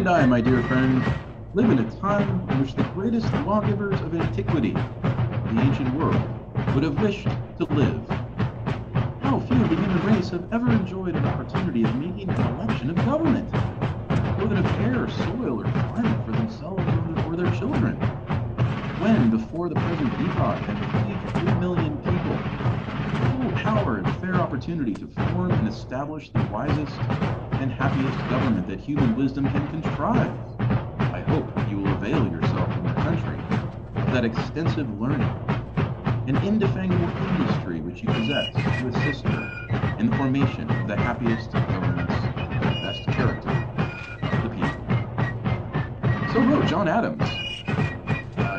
and I, my dear friend, live in a time in which the greatest lawgivers of antiquity of the ancient world would have wished to live. How few of the human race have ever enjoyed an opportunity of making an election of government, whether of air, soil, or climate for themselves or their children. When, before the present epoch, had received 3 million people, full power and fair opportunity to form and establish the wisest and happiest government that human wisdom can contrive. I hope you will avail yourself in your country of that extensive learning and indefatigable industry which you possess to assist her in the formation of the happiest governments of the best character of the people. So wrote John Adams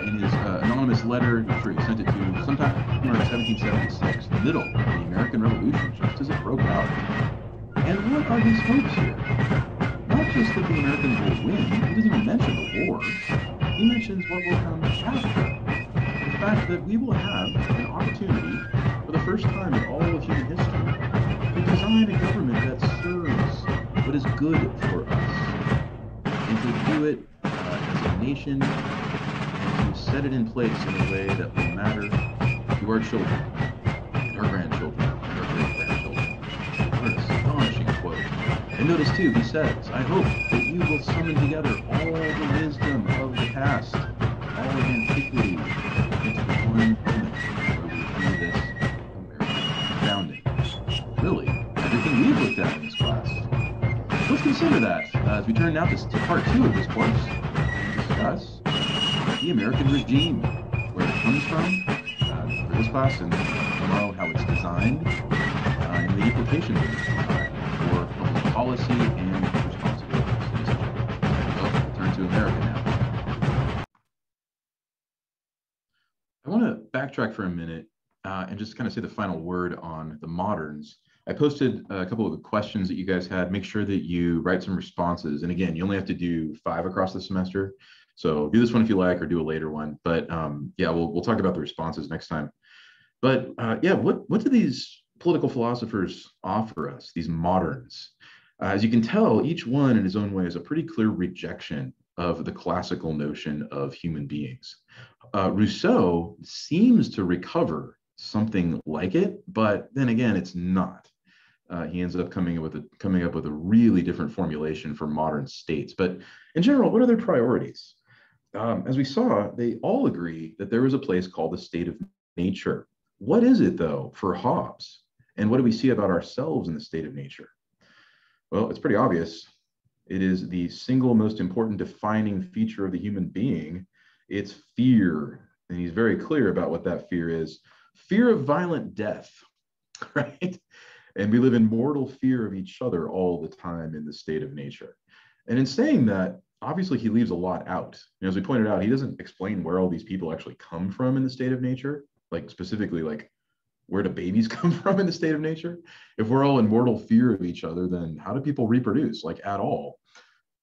in his anonymous letter. I'm sure he sent it to sometime around 1776, the middle of the American Revolution, just as it broke out. And what are his hopes here? Not just that the Americans will win, he doesn't even mention the war. He mentions what will come after. The fact that we will have an opportunity for the first time in all of human history to design a government that serves what is good for us and to do it as a nation and to set it in place in a way that will matter to our children and our grandchildren and our great-grandchildren. What an astonishing quote. And notice too, he says, I hope that you will summon together all the wisdom of the past, all of antiquity, into the one moment where we do this American founding. Really, everything we've looked at in this class. Let's consider that as we turn now to part 2 of this course and discuss the American regime, where it comes from for this class, and tomorrow how it's designed, and the implications of this design for public policy and responsibility of citizenship. So we'll turn to America now. I want to backtrack for a minute and just kind of say the final word on the moderns. I posted a couple of the questions that you guys had. Make sure that you write some responses. And again, you only have to do 5 across the semester. So do this one if you like, or do a later one. But yeah, we'll talk about the responses next time. But yeah, what do these political philosophers offer us, these moderns? As you can tell, each one in his own way is a pretty clear rejection of the classical notion of human beings. Rousseau seems to recover something like it, but then again, it's not. He ends up coming up with a really different formulation for modern states. But in general, what are their priorities? As we saw, they all agree that there is a place called the state of nature. What is it, though, for Hobbes? And what do we see about ourselves in the state of nature? Well, it's pretty obvious. It is the single most important defining feature of the human being. It's fear. And he's very clear about what that fear is. Fear of violent death, right? And we live in mortal fear of each other all the time in the state of nature. And in saying that, obviously he leaves a lot out. As we pointed out, he doesn't explain where all these people actually come from in the state of nature, like specifically like where do babies come from in the state of nature? If we're all in mortal fear of each other, then how do people reproduce, like at all?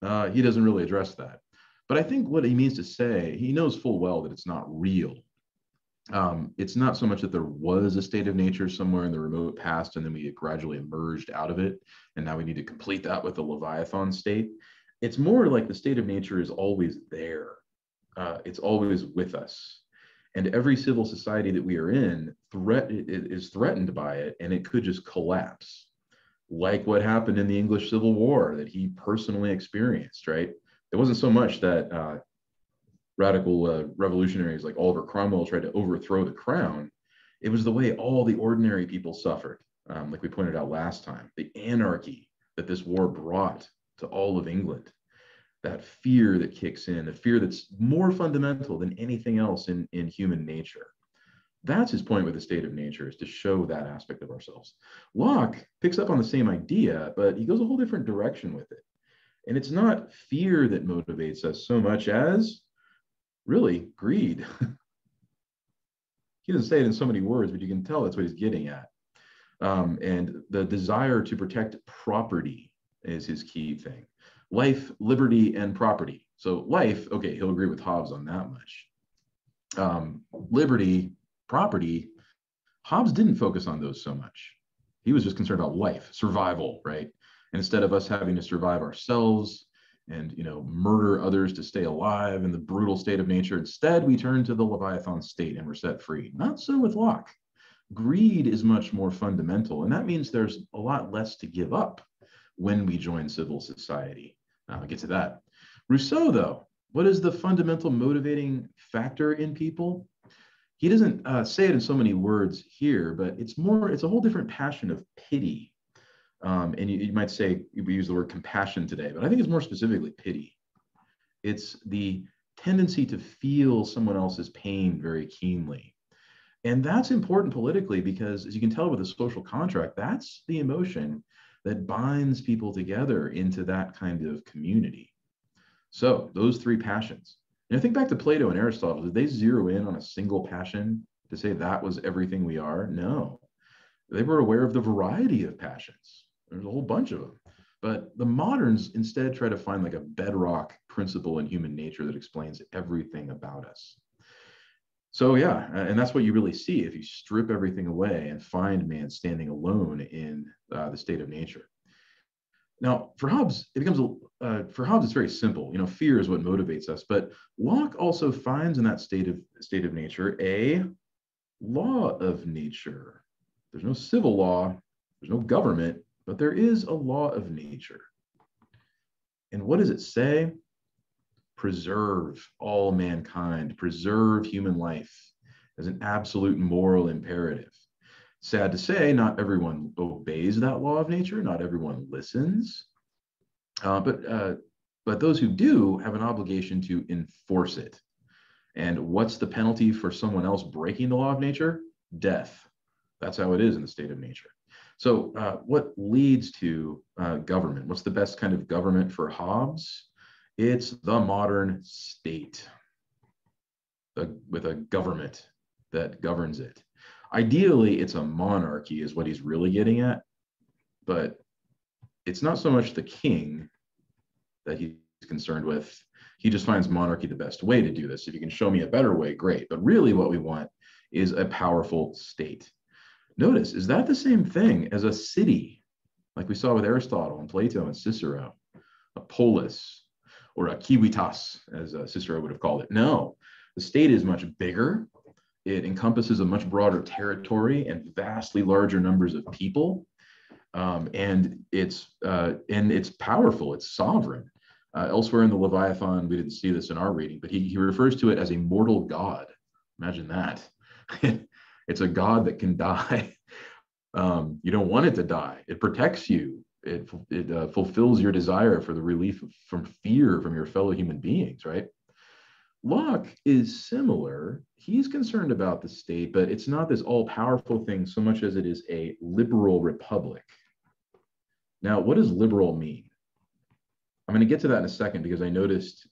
He doesn't really address that. But I think what he means to say, he knows full well that it's not real. It's not so much that there was a state of nature somewhere in the remote past and then we gradually emerged out of it, and now we need to complete that with the Leviathan state. It's more like the state of nature is always there. It's always with us. And every civil society that we are in is threatened by it, and it could just collapse, like what happened in the English Civil War that he personally experienced, right? It wasn't so much that radical revolutionaries like Oliver Cromwell tried to overthrow the crown. It was the way all the ordinary people suffered, like we pointed out last time, the anarchy that this war brought to all of England, that fear that kicks in, the fear that's more fundamental than anything else in human nature. That's his point with the state of nature, is to show that aspect of ourselves. Locke picks up on the same idea, but he goes a whole different direction with it. And it's not fear that motivates us so much as really greed. He doesn't say it in so many words, but you can tell that's what he's getting at. And the desire to protect property is his key thing. Life, liberty, and property. So life, okay, he'll agree with Hobbes on that much. Liberty, property, Hobbes didn't focus on those so much. He was just concerned about life, survival, right? And instead of us having to survive ourselves and murder others to stay alive in the brutal state of nature. Instead, we turn to the Leviathan state and we're set free. Not so with Locke. Greed is much more fundamental, and that means there's a lot less to give up when we join civil society. I'll get to that. Rousseau, though, what is the fundamental motivating factor in people? He doesn't say it in so many words here, but it's a whole different passion of pity. And you might say, we use the word compassion today, but I think it's more specifically pity. It's the tendency to feel someone else's pain very keenly. And that's important politically because, as you can tell with the social contract, that's the emotion that binds people together into that kind of community. So those three passions. And I think back to Plato and Aristotle. Did they zero in on a single passion to say that was everything we are? No. They were aware of the variety of passions. There's a whole bunch of them. But the moderns instead try to find like a bedrock principle in human nature that explains everything about us. So yeah, and that's what you really see if you strip everything away and find man standing alone in the state of nature. Now, for Hobbes, it's very simple. Fear is what motivates us. But Locke also finds in that state of nature a law of nature. There's no civil law, there's no government, but there is a law of nature. And what does it say? Preserve all mankind, preserve human life as an absolute moral imperative. Sad to say, not everyone obeys that law of nature, not everyone listens, but those who do have an obligation to enforce it. And what's the penalty for someone else breaking the law of nature? Death. That's how it is in the state of nature. So what leads to government? What's the best kind of government for Hobbes? It's the modern state with a government that governs it. Ideally, it's a monarchy is what he's really getting at, but it's not so much the king that he's concerned with. He just finds monarchy the best way to do this. If you can show me a better way, great. But really what we want is a powerful state. Notice, is that the same thing as a city, like we saw with Aristotle and Plato and Cicero, a polis, or a civitas, as Cicero would have called it? No, the state is much bigger. It encompasses a much broader territory and vastly larger numbers of people, and it's powerful. It's sovereign. Elsewhere in the Leviathan, we didn't see this in our reading, but he refers to it as a mortal god. Imagine that. It's a god that can die. You don't want it to die. It protects you. It fulfills your desire for the relief from fear from your fellow human beings, right? Locke is similar. He's concerned about the state, but it's not this all-powerful thing so much as it is a liberal republic. Now, what does liberal mean? I'm going to get to that in a second because I noticed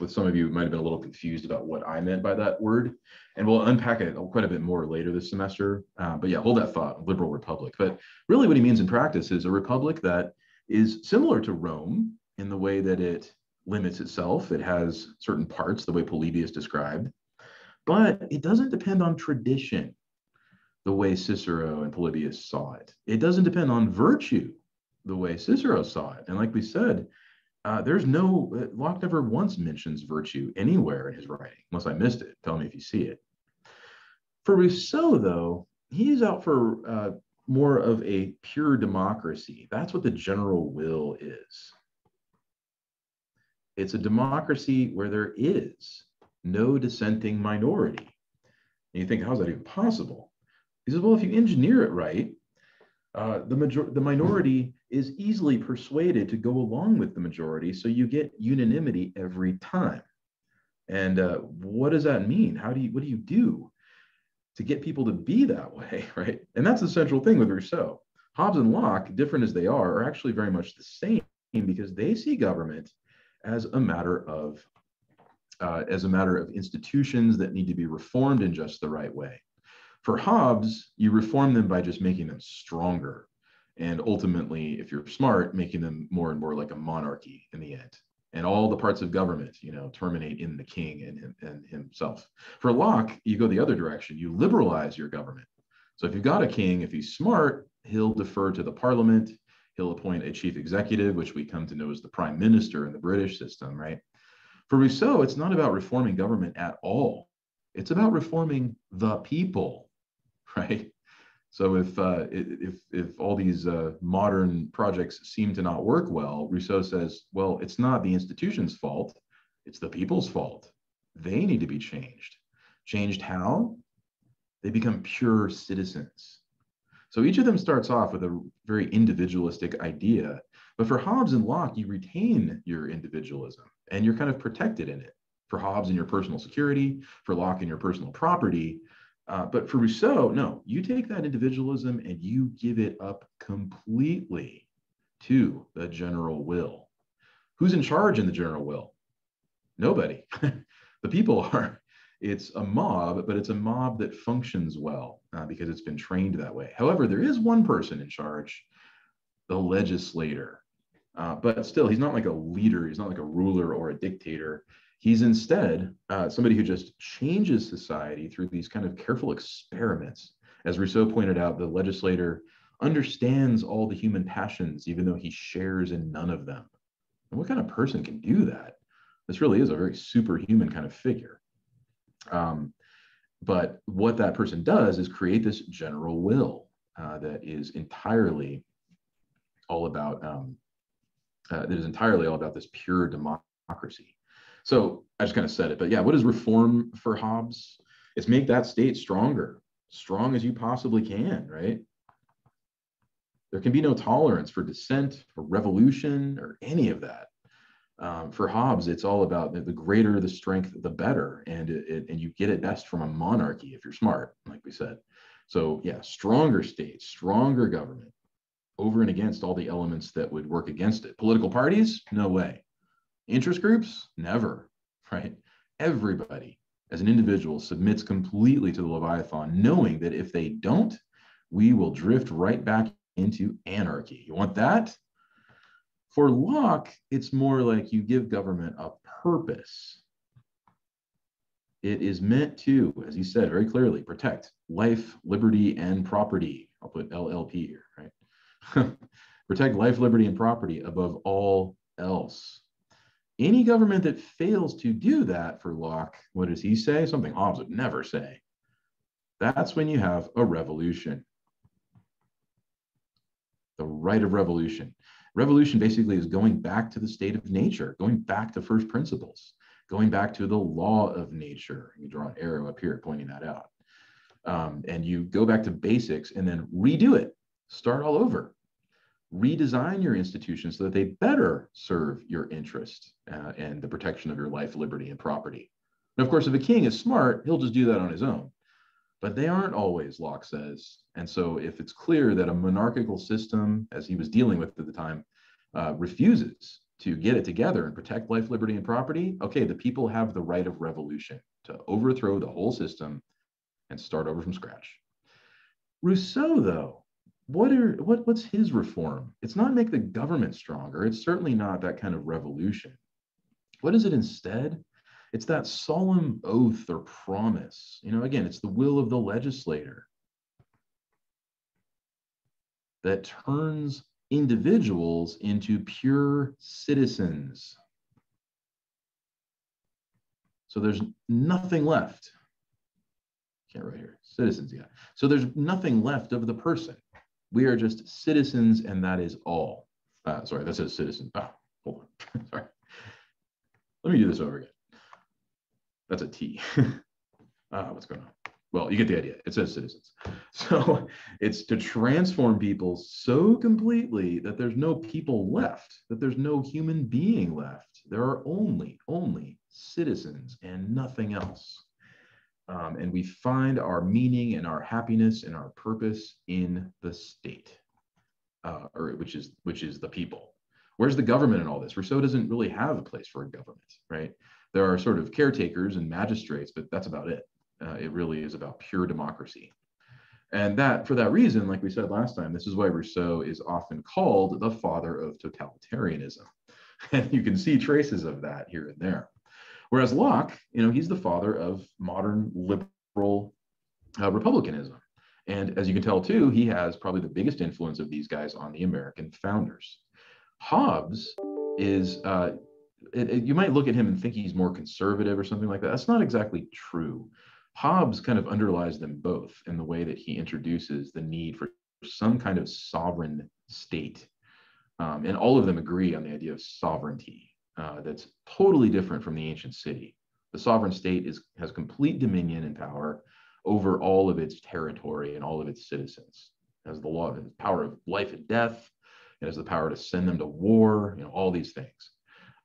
with some of you might have been a little confused about what I meant by that word, and we'll unpack it quite a bit more later this semester. But yeah, hold that thought, liberal republic. But really what he means in practice is a republic that is similar to Rome in the way that it limits itself. It has certain parts, the way Polybius described, but it doesn't depend on tradition the way Cicero and Polybius saw it. It doesn't depend on virtue the way Cicero saw it. And like we said, Locke never once mentions virtue anywhere in his writing, unless I missed it. Tell me if you see it. For Rousseau, though, he's out for more of a pure democracy. That's what the general will is. It's a democracy where there is no dissenting minority. And you think, how's that even possible? He says, well, if you engineer it right, the minority is easily persuaded to go along with the majority, so you get unanimity every time. And what does that mean? What do you do to get people to be that way, right? And that's the central thing with Rousseau. Hobbes and Locke, different as they are actually very much the same because they see government as a matter of institutions that need to be reformed in just the right way. For Hobbes, you reform them by just making them stronger. And ultimately, if you're smart, making them more and more like a monarchy in the end. And all the parts of government, terminate in the king and himself. For Locke, you go the other direction. You liberalize your government. So if you've got a king, if he's smart, he'll defer to the parliament. He'll appoint a chief executive, which we come to know as the prime minister in the British system, right? For Rousseau, it's not about reforming government at all. It's about reforming the people, right? So if all these modern projects seem to not work well, Rousseau says, well, it's not the institution's fault, it's the people's fault. They need to be changed. Changed how? They become pure citizens. So each of them starts off with a very individualistic idea, but for Hobbes and Locke, you retain your individualism and you're kind of protected in it. For Hobbes, in your personal security, for Locke, in your personal property. But for Rousseau, no, you take that individualism and you give it up completely to the general will. Who's in charge in the general will? Nobody. The people are. It's a mob, but it's a mob that functions well because it's been trained that way. However, there is one person in charge, the legislator. But still, he's not like a leader. He's not like a ruler or a dictator. He's instead somebody who just changes society through these kind of careful experiments. As Rousseau pointed out, the legislator understands all the human passions, even though he shares in none of them. And what kind of person can do that? This really is a very superhuman kind of figure. But what that person does is create this general will that is entirely all about this pure democracy. So I just kind of said it, but yeah, what is reform for Hobbes? It's make that state stronger, strong as you possibly can, right? There can be no tolerance for dissent or revolution or any of that. For Hobbes, it's all about the greater the strength, the better, and you get it best from a monarchy if you're smart, like we said. So yeah, stronger state, stronger government, over and against all the elements that would work against it. Political parties, no way. Interest groups, never, right? Everybody, as an individual, submits completely to the Leviathan, knowing that if they don't, we will drift right back into anarchy. You want that? For Locke, it's more like you give government a purpose. It is meant to, as he said very clearly, protect life, liberty, and property. I'll put LLP here, right? Protect life, liberty, and property above all else. Any government that fails to do that for Locke, what does he say? Something Hobbes would never say. That's when you have a revolution. The right of revolution. Revolution basically is going back to the state of nature, going back to first principles, going back to the law of nature. You draw an arrow up here pointing that out. And you go back to basics and then redo it, start all over. Redesign your institutions so that they better serve your interest and the protection of your life, liberty, and property. And of course, if a king is smart, he'll just do that on his own. But they aren't always, Locke says. And so if it's clear that a monarchical system, as he was dealing with at the time, refuses to get it together and protect life, liberty, and property, okay, the people have the right of revolution to overthrow the whole system and start over from scratch. Rousseau, though, what's his reform? It's not make the government stronger. It's certainly not that kind of revolution. What is it instead? It's that solemn oath or promise. You know, again, it's the will of the legislator that turns individuals into pure citizens. So there's nothing left. Can't write here. Citizens, yeah. So there's nothing left of the person. We are just citizens, and that is all. Sorry, that says citizen. Oh, hold on. Sorry. Let me do this over again. That's a T. What's going on? Well, you get the idea. It says citizens. So it's to transform people so completely that there's no people left, that there's no human being left. There are only citizens and nothing else. And we find our meaning and our happiness and our purpose in the state, which is the people. Where's the government in all this? Rousseau doesn't really have a place for a government, right? There are sort of caretakers and magistrates, but that's about it. It really is about pure democracy. And for that reason, like we said last time, this is why Rousseau is often called the father of totalitarianism. And you can see traces of that here and there. Whereas Locke, he's the father of modern liberal republicanism. And as you can tell too, he has probably the biggest influence of these guys on the American founders. Hobbes is, you might look at him and think he's more conservative or something like that. That's not exactly true. Hobbes kind of underlies them both in the way that he introduces the need for some kind of sovereign state. And all of them agree on the idea of sovereignty that's totally different from the ancient city. The sovereign state has complete dominion and power over all of its territory and all of its citizens. It has the law, the power of life and death. It has the power to send them to war, all these things.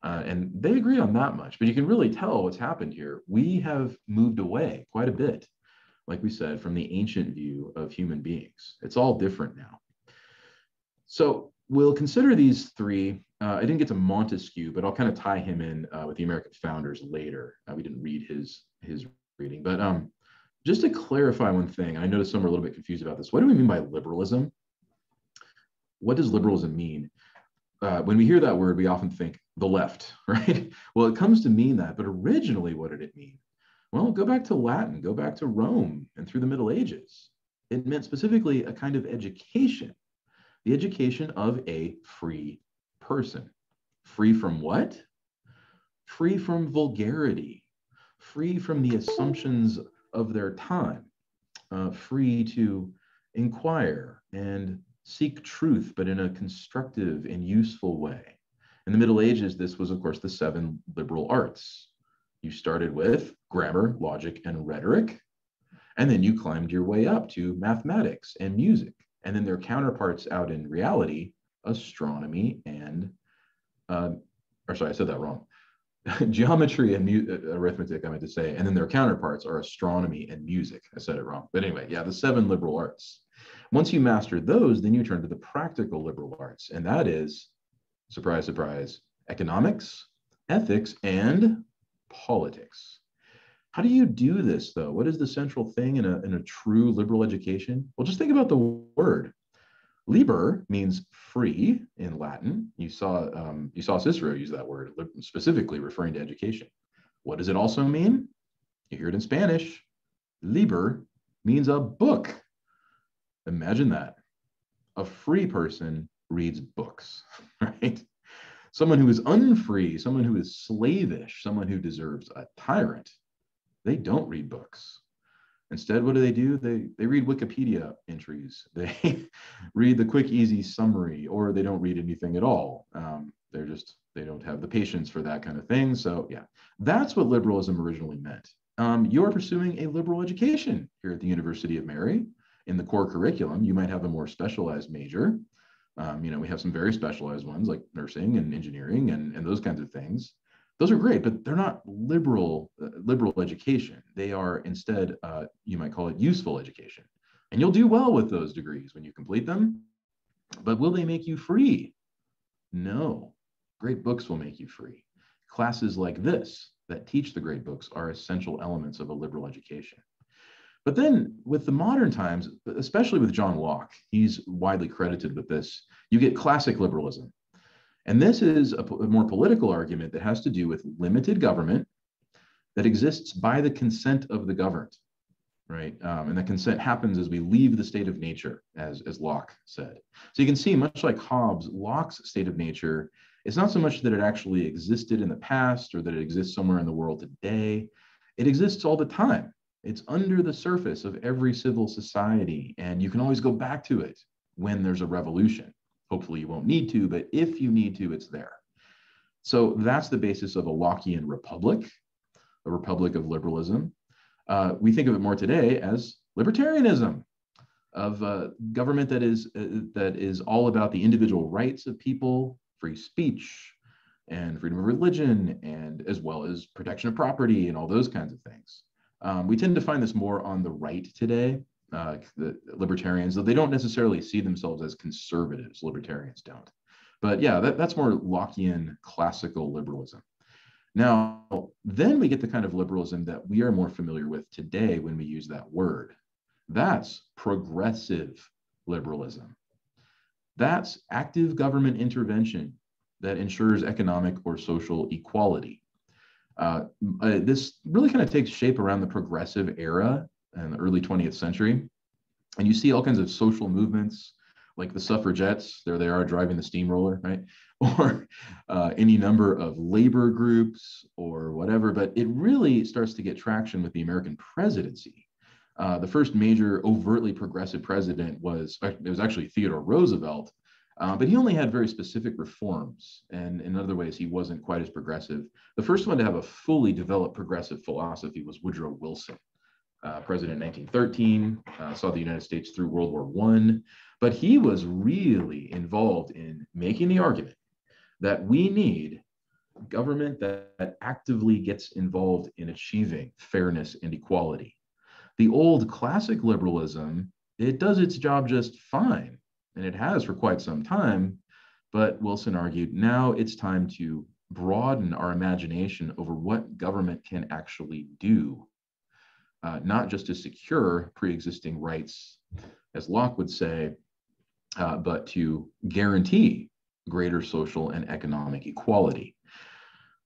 And they agree on that much, but you can really tell what's happened here. We have moved away quite a bit, like we said, from the ancient view of human beings. It's all different now. So we'll consider these three. I didn't get to Montesquieu, but I'll kind of tie him in with the American founders later. We didn't read his reading, but just to clarify one thing, I noticed some are a little bit confused about this. What do we mean by liberalism? What does liberalism mean? When we hear that word, we often think the left, right? Well, it comes to mean that, but originally, what did it mean? Well, go back to Latin, go back to Rome and through the Middle Ages. It meant specifically a kind of education, the education of a free person. Free from what? Free from vulgarity, free from the assumptions of their time, free to inquire and seek truth, but in a constructive and useful way. In the Middle Ages, this was, of course, the 7 liberal arts. You started with grammar, logic, and rhetoric, and then you climbed your way up to mathematics and music, and then their counterparts out in reality, astronomy and, or sorry, I said that wrong. Geometry and arithmetic, I meant to say, and then their counterparts are astronomy and music. I said it wrong. But anyway, yeah, the 7 liberal arts. Once you mastered those, then you turn to the practical liberal arts, and that is, surprise, surprise, economics, ethics, and politics. How do you do this, though? What is the central thing in a true liberal education? Well, just think about the word. Liber means free in Latin. You saw Cicero use that word, specifically referring to education. What does it also mean? You hear it in Spanish. Liber means a book. Imagine that. A free person reads books, right? Someone who is unfree, someone who is slavish, someone who deserves a tyrant, they don't read books. Instead, what do? They read Wikipedia entries. They read the quick, easy summary, or they don't read anything at all. They don't have the patience for that kind of thing. So yeah, that's what liberalism originally meant. You're pursuing a liberal education here at the University of Mary. In the core curriculum, you might have a more specialized major. We have some very specialized ones like nursing and engineering and those kinds of things. Those are great, but they're not liberal education. They are instead, you might call it useful education. And you'll do well with those degrees when you complete them. But will they make you free? No. Great books will make you free. Classes like this that teach the great books are essential elements of a liberal education. But then with the modern times, especially with John Locke, he's widely credited with this, you get classic liberalism. And this is a more political argument that has to do with limited government that exists by the consent of the governed, right? And that consent happens as we leave the state of nature, as Locke said. So you can see, much like Hobbes, Locke's state of nature is not so much that it actually existed in the past or that it exists somewhere in the world today. It exists all the time. It's under the surface of every civil society, and you can always go back to it when there's a revolution. Hopefully you won't need to, but if you need to, it's there. So that's the basis of a Lockean republic, a republic of liberalism. We think of it more today as libertarianism, of government that is all about the individual rights of people, free speech, and freedom of religion, and as well as protection of property and all those kinds of things. We tend to find this more on the right today. The libertarians, though they don't necessarily see themselves as conservatives, libertarians don't. But yeah, that's more Lockean classical liberalism. Now, then we get the kind of liberalism that we are more familiar with today when we use that word. That's progressive liberalism. That's active government intervention that ensures economic or social equality. This really kind of takes shape around the progressive era in the early 20th century. And you see all kinds of social movements, like the suffragettes, there they are driving the steamroller, right? Or any number of labor groups or whatever. But it really starts to get traction with the American presidency. The first major overtly progressive president was, it was actually Theodore Roosevelt, but he only had very specific reforms. And in other ways, he wasn't quite as progressive. The first one to have a fully developed progressive philosophy was Woodrow Wilson, president in 1913, saw the United States through World War I. But he was really involved in making the argument that we need government that actively gets involved in achieving fairness and equality. The old classic liberalism, it does its job just fine, and it has for quite some time. But Wilson argued now it's time to broaden our imagination over what government can actually do, not just to secure pre-existing rights, as Locke would say, but to guarantee greater social and economic equality.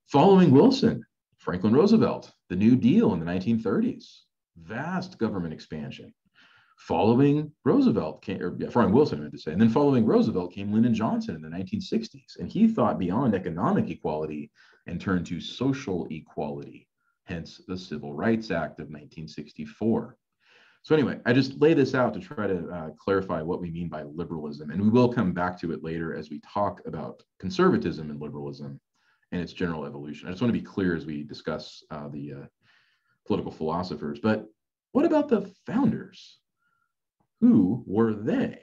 Following Wilson, Franklin Roosevelt, the New Deal in the 1930s, vast government expansion. Following Roosevelt came, or yeah, following Wilson, I meant to say, and then following Roosevelt came Lyndon Johnson in the 1960s, and he thought beyond economic equality and turned to social equality, hence the Civil Rights Act of 1964. So anyway, I just lay this out to try to clarify what we mean by liberalism, and we will come back to it later as we talk about conservatism and liberalism and its general evolution. I just want to be clear as we discuss the political philosophers. But what about the founders? Who were they?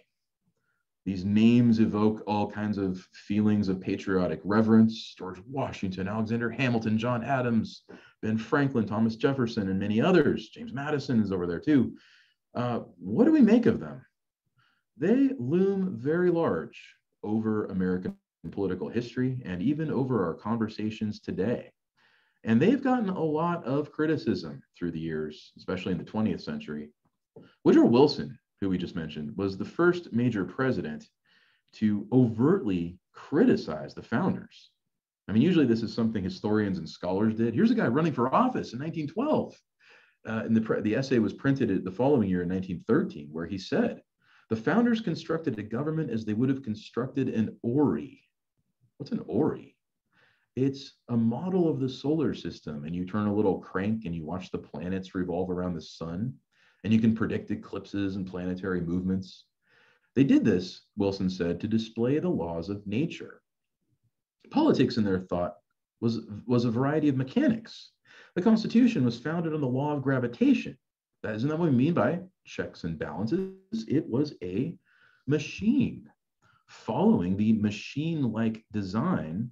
These names evoke all kinds of feelings of patriotic reverence. George Washington, Alexander Hamilton, John Adams, Ben Franklin, Thomas Jefferson, and many others. James Madison is over there too. What do we make of them? They loom very large over American political history and even over our conversations today. And they've gotten a lot of criticism through the years, especially in the 20th century. Woodrow Wilson, who we just mentioned, was the first major president to overtly criticize the founders. I mean, usually this is something historians and scholars did. Here's a guy running for office in 1912. And the essay was printed the following year in 1913, where he said, the founders constructed a government as they would have constructed an orrery. What's an orrery? It's a model of the solar system, and you turn a little crank and you watch the planets revolve around the sun, and you can predict eclipses and planetary movements. They did this, Wilson said, to display the laws of nature. Politics, in their thought, was a variety of mechanics. The Constitution was founded on the law of gravitation. Isn't that what we mean by checks and balances? It was a machine following the machine-like design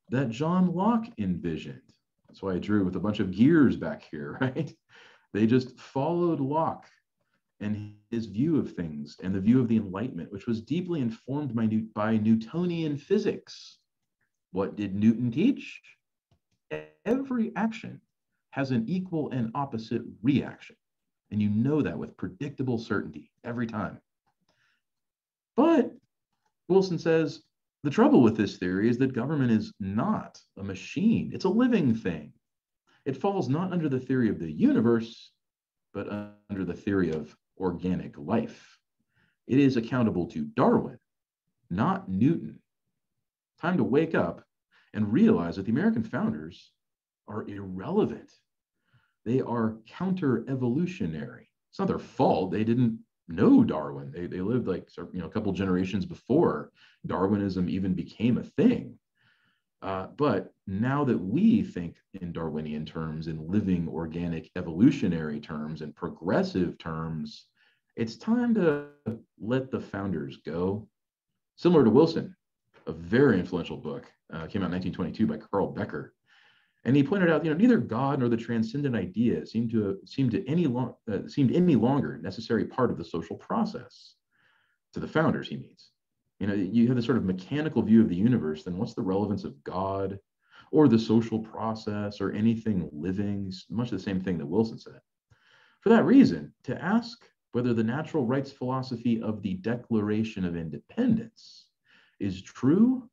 that John Locke envisioned. That's why I drew with a bunch of gears back here, right? They just followed Locke and his view of things and the view of the Enlightenment, which was deeply informed by Newtonian physics. What did Newton teach? Every action has an equal and opposite reaction. And you know that with predictable certainty every time. But Wilson says, the trouble with this theory is that government is not a machine. It's a living thing. It falls not under the theory of the universe, but under the theory of organic life. It is accountable to Darwin, not Newton. Time to wake up and realize that the American founders are irrelevant. They are counter-evolutionary. It's not their fault. They didn't know Darwin. They lived like a couple generations before Darwinism even became a thing. But now that we think in Darwinian terms, in living organic evolutionary terms, and progressive terms, it's time to let the founders go. Similar to Wilson, a very influential book, came out in 1922 by Carl Becker. And he pointed out, neither God nor the transcendent idea seemed any longer a necessary part of the social process. To the founders, he means. You have this sort of mechanical view of the universe, then what's the relevance of God or the social process or anything living? Much the same thing that Wilson said. For that reason, to ask whether the natural rights philosophy of the Declaration of Independence is true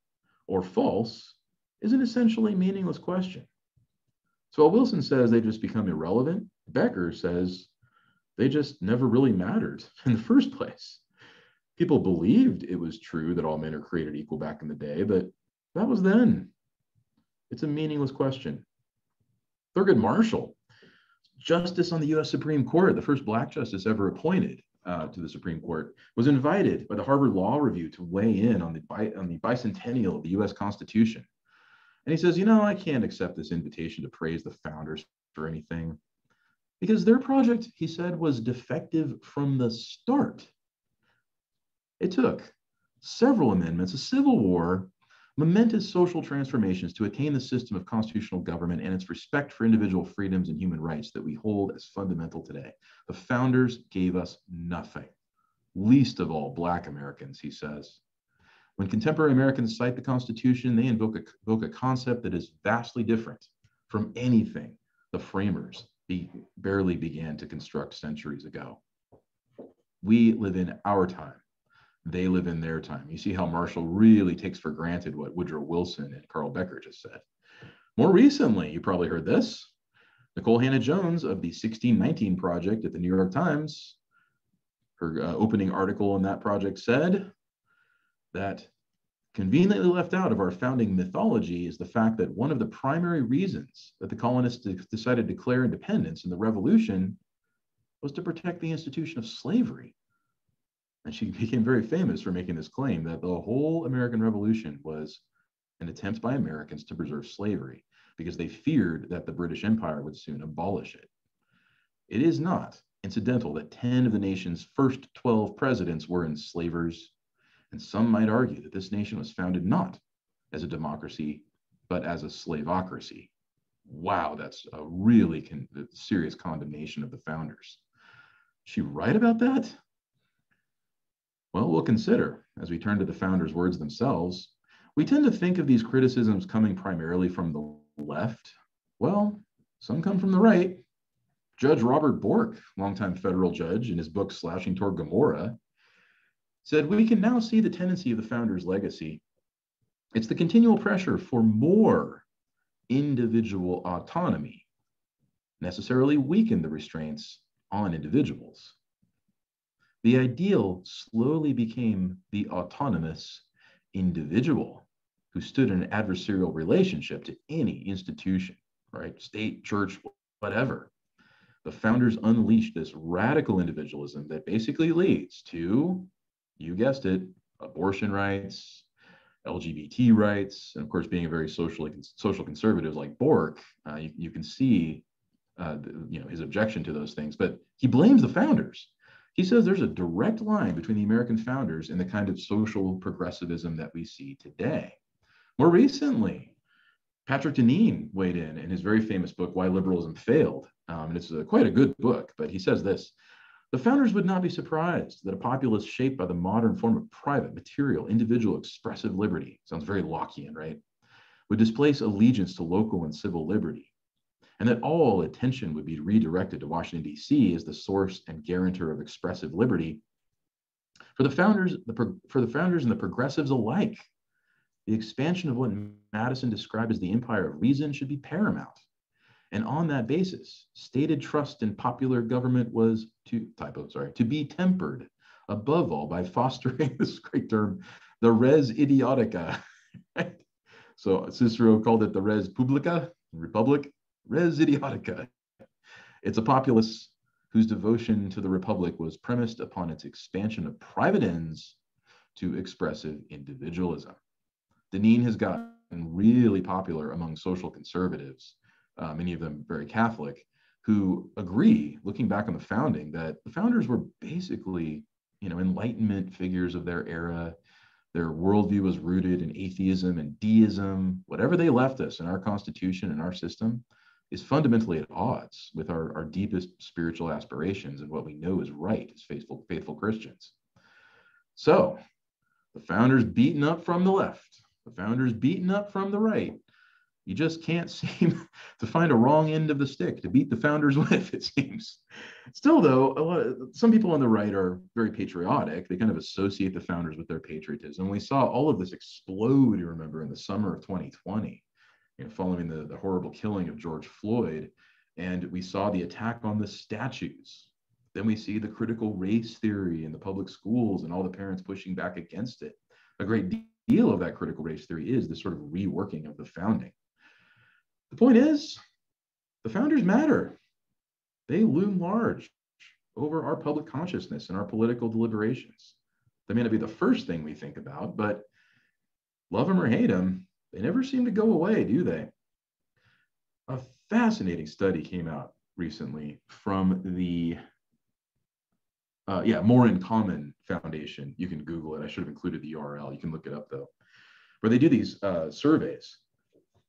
or false is an essentially meaningless question. So while Wilson says they just become irrelevant, Becker says They just never really mattered in the first place. People believed it was true that all men are created equal back in the day, but that was then. It's a meaningless question. Thurgood Marshall, justice on the U.S. Supreme Court, the first black justice ever appointed to the Supreme Court, was invited by the Harvard Law Review to weigh in on the bicentennial of the U.S. Constitution. And he says, I can't accept this invitation to praise the founders for anything because their project, he said, was defective from the start. It took several amendments, a civil war, momentous social transformations to attain the system of constitutional government and its respect for individual freedoms and human rights that we hold as fundamental today. The founders gave us nothing, least of all Black Americans, he says. When contemporary Americans cite the Constitution, they invoke a concept that is vastly different from anything the framers barely began to construct centuries ago. We live in our time. They live in their time. You see how Marshall really takes for granted what Woodrow Wilson and Carl Becker just said. More recently, you probably heard this. Nicole Hannah-Jones of the 1619 Project at the New York Times, her opening article on that project said that conveniently left out of our founding mythology is the fact that one of the primary reasons that the colonists decided to declare independence in the Revolution was to protect the institution of slavery. And she became very famous for making this claim that the whole American Revolution was an attempt by Americans to preserve slavery because they feared that the British Empire would soon abolish it. It is not incidental that 10 of the nation's first 12 presidents were enslavers, and some might argue that this nation was founded not as a democracy, but as a slaveocracy. Wow, that's a really serious condemnation of the founders. Is she right about that? Well, we'll consider as we turn to the founders' words themselves. We tend to think of these criticisms coming primarily from the left. Well, some come from the right. Judge Robert Bork, longtime federal judge, in his book Slashing Toward Gomorrah, said, we can now see the tendency of the founders' legacy. It's the continual pressure for more individual autonomy necessarily weakened the restraints on individuals. The ideal slowly became the autonomous individual who stood in an adversarial relationship to any institution, right? State, church, whatever. The founders unleashed this radical individualism that basically leads to, you guessed it, abortion rights, LGBT rights, and of course, being a very social conservative like Bork, you can see his objection to those things, but he blames the founders. He says there's a direct line between the American founders and the kind of social progressivism that we see today. More recently, Patrick Deneen weighed in his very famous book, Why Liberalism Failed. And it's quite a good book, but he says this: the founders would not be surprised that a populace shaped by the modern form of private, material, individual, expressive liberty, sounds very Lockean, right, would displace allegiance to local and civil liberty, and that all attention would be redirected to Washington, D.C. as the source and guarantor of expressive liberty. For the founders and the progressives alike, the expansion of what Madison described as the empire of reason should be paramount. And on that basis, stated trust in popular government was to be tempered, above all, by fostering this great term, the res idiotica. Right? So Cicero called it the res publica, republic, res idiotica. It's a populace whose devotion to the republic was premised upon its expansion of private ends to expressive individualism. Deneen has gotten really popular among social conservatives, many of them very Catholic, who agree, looking back on the founding, that the founders were basically, Enlightenment figures of their era. Their worldview was rooted in atheism and deism. Whatever they left us in our Constitution and our system is fundamentally at odds with our deepest spiritual aspirations and what we know is right as faithful Christians. So the founders beaten up from the left, the founders beaten up from the right. You just can't seem to find a wrong end of the stick to beat the founders with, it seems. Still, though, some people on the right are very patriotic. They kind of associate the founders with their patriotism. We saw all of this explode, you remember, in the summer of 2020, following the horrible killing of George Floyd. And we saw the attack on the statues Then we see the critical race theory in the public schools and all the parents pushing back against it. A great deal of that critical race theory is this sort of reworking of the founding. The point is, the founders matter. They loom large over our public consciousness and our political deliberations. They may not be the first thing we think about, but love them or hate them, they never seem to go away, do they? A fascinating study came out recently from the More in Common Foundation. You can Google it. I should have included the URL. You can look it up though, where they do these surveys.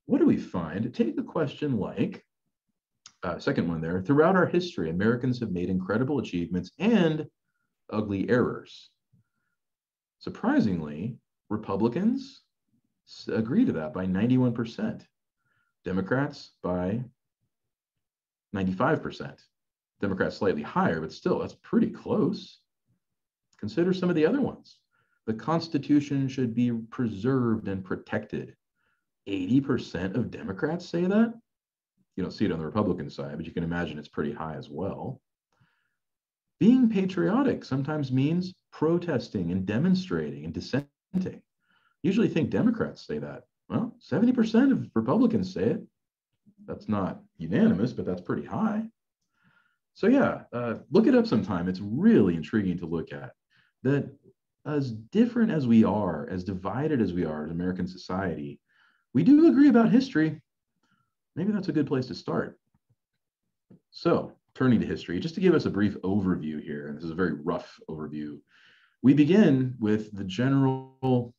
What do we find? Take a question like, second one there, throughout our history, Americans have made incredible achievements and ugly errors. Surprisingly, Republicans agree to that by 91%. Democrats by 95%. Democrats slightly higher, but still, that's pretty close. Consider some of the other ones. The Constitution should be preserved and protected. 80% of Democrats say that. You don't see it on the Republican side, but you can imagine it's pretty high as well. Being patriotic sometimes means protesting and demonstrating and dissenting. Usually think Democrats say that. Well, 70% of Republicans say it. That's not unanimous, but that's pretty high. So yeah, look it up sometime. It's really intriguing to look at. That as different as we are, as divided as we are as American society, we do agree about history. Maybe that's a good place to start. So turning to history, just to give us a brief overview here, and this is a very rough overview, we begin with the general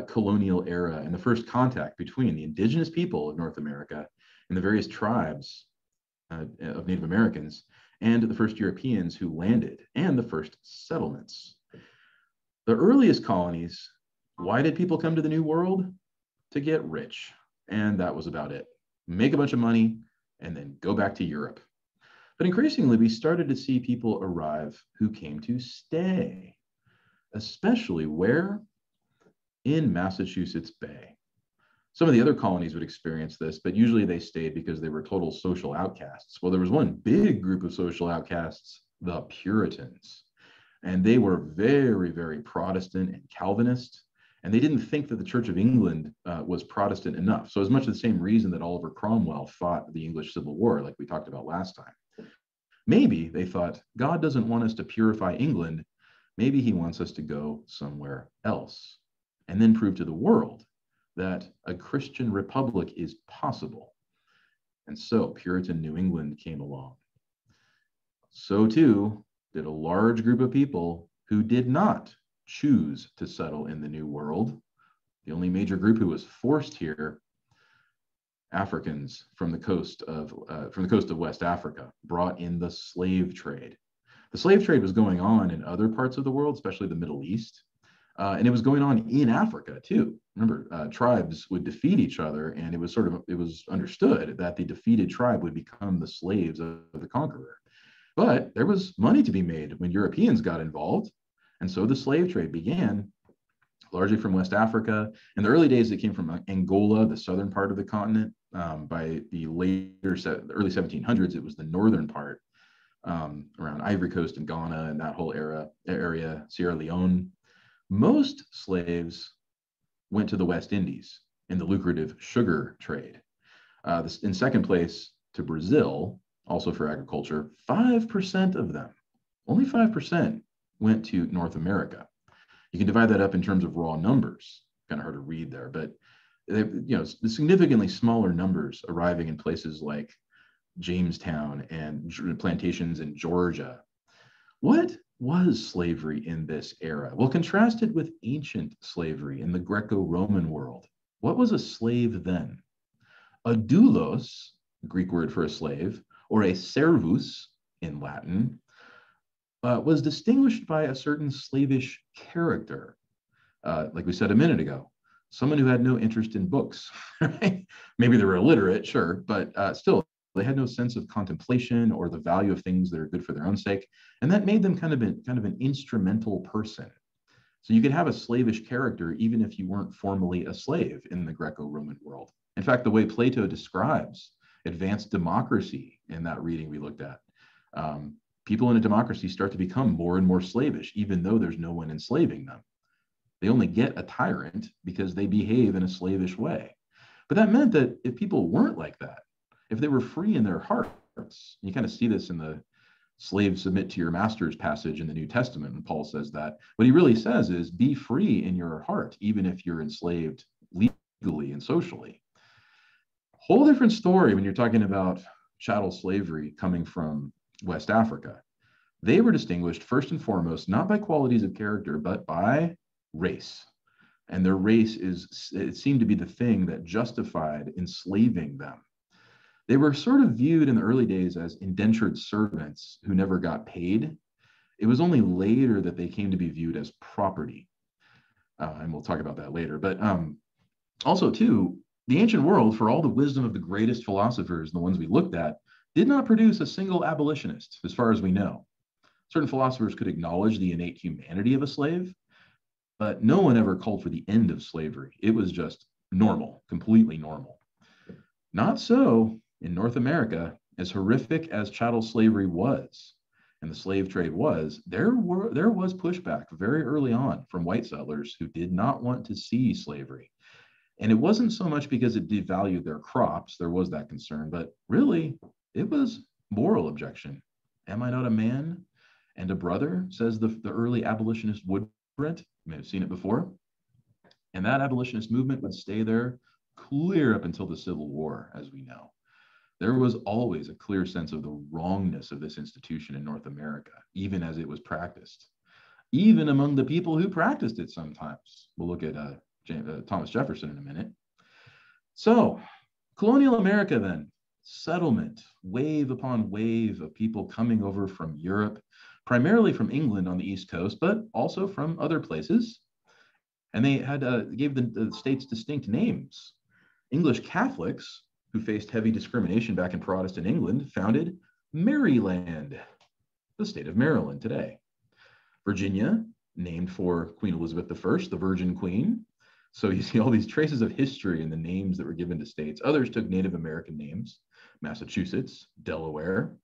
colonial era and the first contact between the indigenous people of North America and the various tribes of Native Americans and the first Europeans who landed and the first settlements. The earliest colonies, why did people come to the New World? To get rich. And that was about it. Make a bunch of money and then go back to Europe. But increasingly, we started to see people arrive who came to stay, especially where? In Massachusetts Bay. Some of the other colonies would experience this, but usually they stayed because they were total social outcasts. Well, there was one big group of social outcasts, the Puritans. And they were very, very Protestant and Calvinist. And they didn't think that the Church of England was Protestant enough. So as much the same reason that Oliver Cromwell fought the English Civil War, like we talked about last time. Maybe they thought, God doesn't want us to purify England. Maybe he wants us to go somewhere else and then prove to the world that a Christian republic is possible. And so Puritan New England came along. So too did a large group of people who did not choose to settle in the New World. The only major group who was forced here, Africans from the coast of West Africa, brought in the slave trade. The slave trade was going on in other parts of the world, especially the Middle East, and it was going on in Africa too. Remember, tribes would defeat each other, and it was understood that the defeated tribe would become the slaves of the conqueror. But there was money to be made when Europeans got involved. And so the slave trade began largely from West Africa. In the early days, it came from Angola, the southern part of the continent. By the early 1700s, it was the northern part, around Ivory Coast and Ghana and that whole area, Sierra Leone. Most slaves went to the West Indies in the lucrative sugar trade. In second place to Brazil, also for agriculture, 5% of them, only 5%, went to North America. You can divide that up in terms of raw numbers. Kind of hard to read there, but the significantly smaller numbers arriving in places like Jamestown and plantations in Georgia. What was slavery in this era? Well, contrasted with ancient slavery in the Greco-Roman world, what was a slave then? A doulos, Greek word for a slave, or a servus in Latin, was distinguished by a certain slavish character. Like we said a minute ago, someone who had no interest in books, right? Maybe they were illiterate, sure, but still, they had no sense of contemplation or the value of things that are good for their own sake. And that made them kind of an instrumental person. So you could have a slavish character even if you weren't formally a slave in the Greco-Roman world. In fact, the way Plato describes advanced democracy in that reading we looked at, people in a democracy start to become more and more slavish, even though there's no one enslaving them. They only get a tyrant because they behave in a slavish way. But that meant that if people weren't like that, if they were free in their hearts, you kind of see this in the slave submit to your masters passage in the New Testament when Paul says that. What he really says is be free in your heart, even if you're enslaved legally and socially. Whole different story when you're talking about chattel slavery coming from West Africa. They were distinguished first and foremost, not by qualities of character, but by race. And their race it seemed to be the thing that justified enslaving them. They were sort of viewed in the early days as indentured servants who never got paid. It was only later that they came to be viewed as property. And we'll talk about that later. But also, too, the ancient world, for all the wisdom of the greatest philosophers, the ones we looked at, did not produce a single abolitionist, as far as we know. Certain philosophers could acknowledge the innate humanity of a slave, but no one ever called for the end of slavery. It was just normal, completely normal. Not so in North America. As horrific as chattel slavery was, and the slave trade was, there was pushback very early on from white settlers who did not want to see slavery. And it wasn't so much because it devalued their crops, there was that concern, but really it was moral objection. Am I not a man and a brother, says the early abolitionist Woodbrent. You may have seen it before. And that abolitionist movement would stay there clear up until the Civil War, as we know. There was always a clear sense of the wrongness of this institution in North America, even as it was practiced, even among the people who practiced it sometimes. We'll look at Thomas Jefferson in a minute. So, colonial America then, settlement, wave upon wave of people coming over from Europe, primarily from England on the East Coast, but also from other places. And they gave the states distinct names. English Catholics, who faced heavy discrimination back in Protestant England, founded Maryland, the state of Maryland today. Virginia, named for Queen Elizabeth I, the Virgin Queen. So you see all these traces of history in the names that were given to states. Others took Native American names, Massachusetts, Delaware.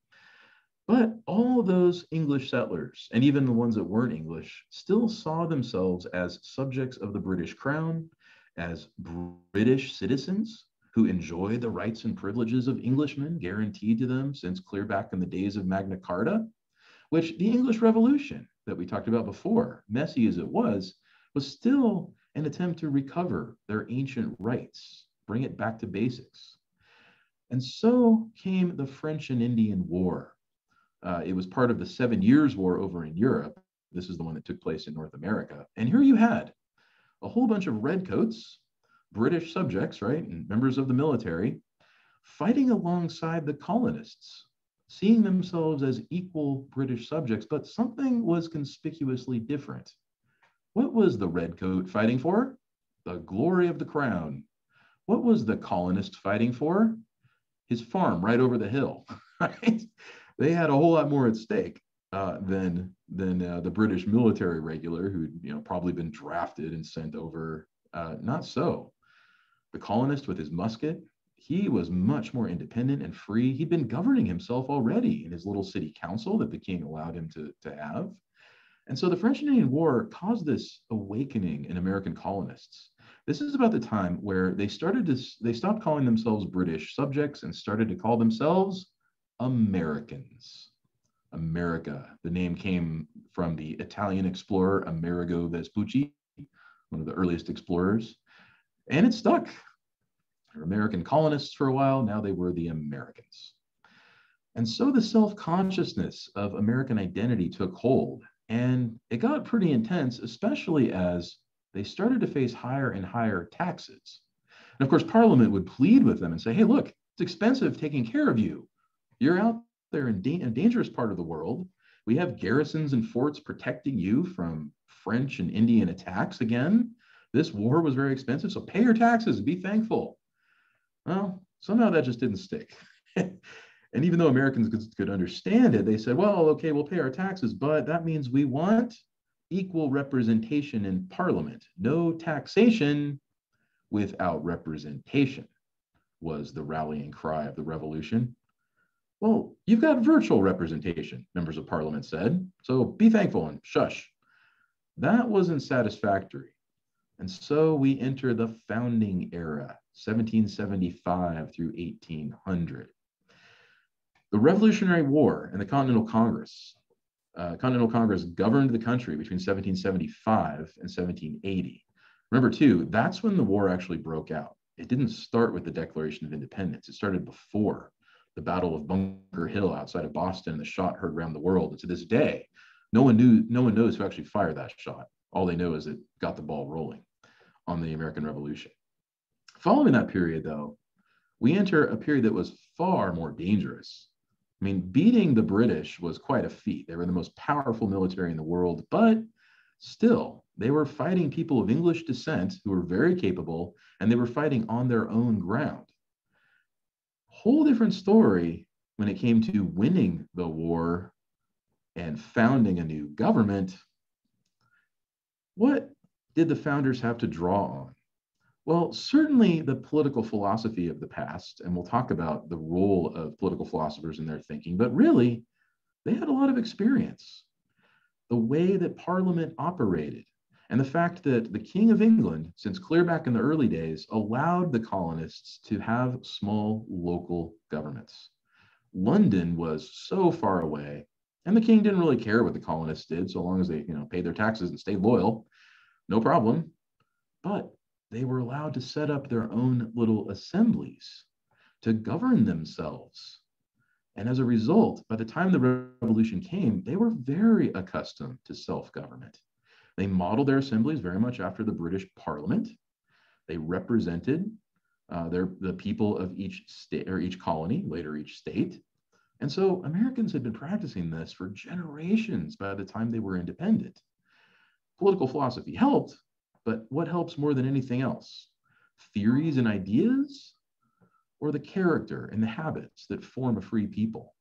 But all of those English settlers, and even the ones that weren't English, still saw themselves as subjects of the British Crown, as British citizens who enjoyed the rights and privileges of Englishmen guaranteed to them since clear back in the days of Magna Carta, which the English Revolution that we talked about before, messy as it was still an attempt to recover their ancient rights, bring it back to basics. And so came the French and Indian War. It was part of the 7 Years' War over in Europe. This is the one that took place in North America. And here you had a whole bunch of redcoats, British subjects, right, and members of the military, fighting alongside the colonists, seeing themselves as equal British subjects, but something was conspicuously different. What was the redcoat fighting for? The glory of the crown. What was the colonist fighting for? His farm right over the hill, right? They had a whole lot more at stake than the British military regular who'd probably been drafted and sent over. Not so. The colonist with his musket, he was much more independent and free. He'd been governing himself already in his little city council that the king allowed him to have. And so the French and Indian War caused this awakening in American colonists. This is about the time where they stopped calling themselves British subjects and started to call themselves Americans. America. The name came from the Italian explorer Amerigo Vespucci, one of the earliest explorers. And it stuck. They were American colonists for a while. Now they were the Americans. And so the self-consciousness of American identity took hold. And it got pretty intense, especially as they started to face higher and higher taxes. And of course, Parliament would plead with them and say, hey, look, it's expensive taking care of you. You're out there in a dangerous part of the world. We have garrisons and forts protecting you from French and Indian attacks again. This war was very expensive, so pay your taxes and be thankful. Well, somehow that just didn't stick. And even though Americans could understand it, they said, well, okay, we'll pay our taxes, but that means we want equal representation in Parliament. No taxation without representation was the rallying cry of the revolution. Well, you've got virtual representation, members of parliament said, so be thankful and shush. That wasn't satisfactory. And so we enter the founding era, 1775 through 1800. The Revolutionary War and the Continental Congress. Continental Congress governed the country between 1775 and 1780. Remember, too, that's when the war actually broke out. It didn't start with the Declaration of Independence. It started before the Battle of Bunker Hill outside of Boston, and the shot heard around the world. And to this day, no one knows who actually fired that shot. All they know is it got the ball rolling on the American Revolution. Following that period, though, we enter a period that was far more dangerous. I mean, beating the British was quite a feat. They were the most powerful military in the world, but still, they were fighting people of English descent who were very capable, and they were fighting on their own ground. Whole different story when it came to winning the war and founding a new government. What did the founders have to draw on? Well, certainly the political philosophy of the past, and we'll talk about the role of political philosophers in their thinking, but really, they had a lot of experience. The way that Parliament operated, and the fact that the King of England, since clear back in the early days, allowed the colonists to have small local governments. London was so far away, and the king didn't really care what the colonists did, so long as they, paid their taxes and stayed loyal, no problem. But they were allowed to set up their own little assemblies to govern themselves. And as a result, by the time the revolution came, they were very accustomed to self-government. They modeled their assemblies very much after the British Parliament. They represented the people of each state or each colony, later each state. And so Americans had been practicing this for generations by the time they were independent. Political philosophy helped, but what helps more than anything else? Theories and ideas, or the character and the habits that form a free people?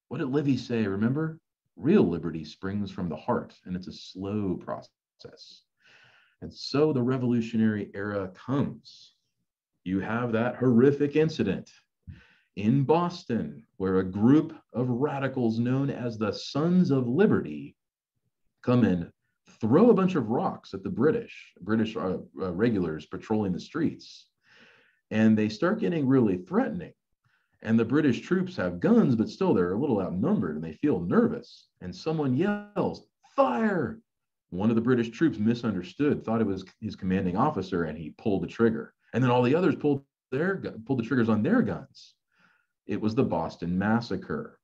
What did Livy say? Remember? Real liberty springs from the heart, and it's a slow process. And so the revolutionary era comes. You have that horrific incident in Boston, where a group of radicals known as the Sons of Liberty come in, throw a bunch of rocks at the British regulars patrolling the streets. And they start getting really threatening. And the British troops have guns, but still they're a little outnumbered and they feel nervous. And someone yells, "Fire!" One of the British troops misunderstood, thought it was his commanding officer, and he pulled the trigger. And then all the others pulled the triggers on their guns. It was the Boston Massacre.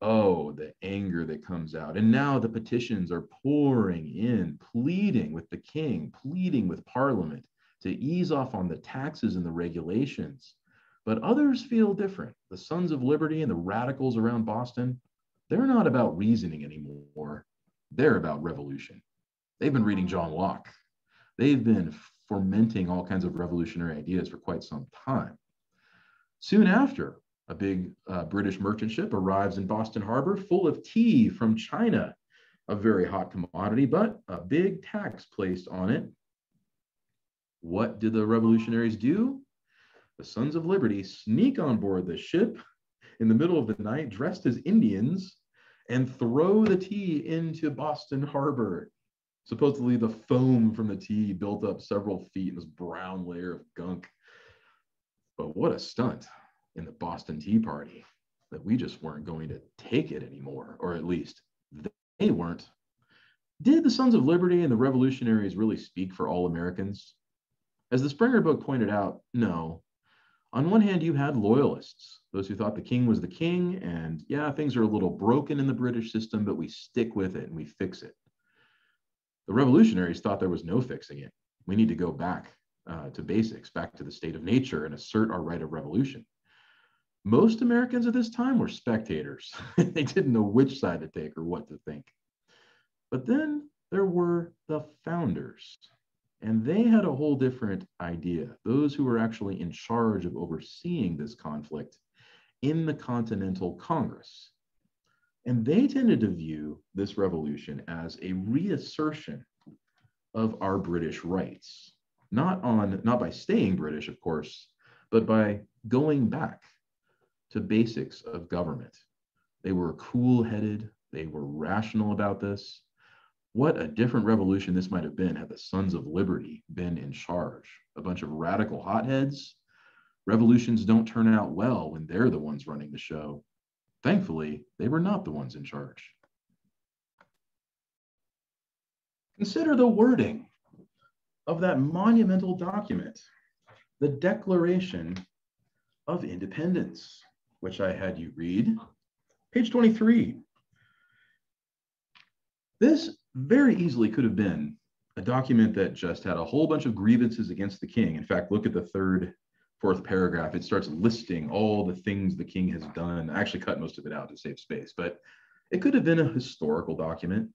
Oh, the anger that comes out. And now the petitions are pouring in, pleading with the king, pleading with Parliament to ease off on the taxes and the regulations. But others feel different. The Sons of Liberty and the radicals around Boston, they're not about reasoning anymore. They're about revolution. They've been reading John Locke. They've been fomenting all kinds of revolutionary ideas for quite some time. Soon after, a big British merchant ship arrives in Boston Harbor full of tea from China, a very hot commodity, but a big tax placed on it. What did the revolutionaries do? The Sons of Liberty sneak on board the ship in the middle of the night, dressed as Indians, and throw the tea into Boston Harbor. Supposedly, the foam from the tea built up several feet in this brown layer of gunk. But what a stunt in the Boston Tea Party, that we just weren't going to take it anymore, or at least they weren't. Did the Sons of Liberty and the revolutionaries really speak for all Americans? As the Springer book pointed out, no. On one hand, you had loyalists, those who thought the king was the king, and yeah, things are a little broken in the British system, but we stick with it and we fix it. The revolutionaries thought there was no fixing it. We need to go back to basics, back to the state of nature, and assert our right of revolution. Most Americans at this time were spectators. They didn't know which side to take or what to think. But then there were the founders, and they had a whole different idea. Those who were actually in charge of overseeing this conflict in the Continental Congress. And they tended to view this revolution as a reassertion of our British rights. Not by staying British, of course, but by going back to basics of government. They were cool-headed. They were rational about this. What a different revolution this might have been had the Sons of Liberty been in charge. A bunch of radical hotheads. Revolutions don't turn out well when they're the ones running the show. Thankfully, they were not the ones in charge. Consider the wording of that monumental document, the Declaration of Independence, which I had you read. Page 23. This very easily could have been a document that just had a whole bunch of grievances against the king. In fact, look at the fourth paragraph. It starts listing all the things the king has done. I actually cut most of it out to save space, but it could have been a historical document.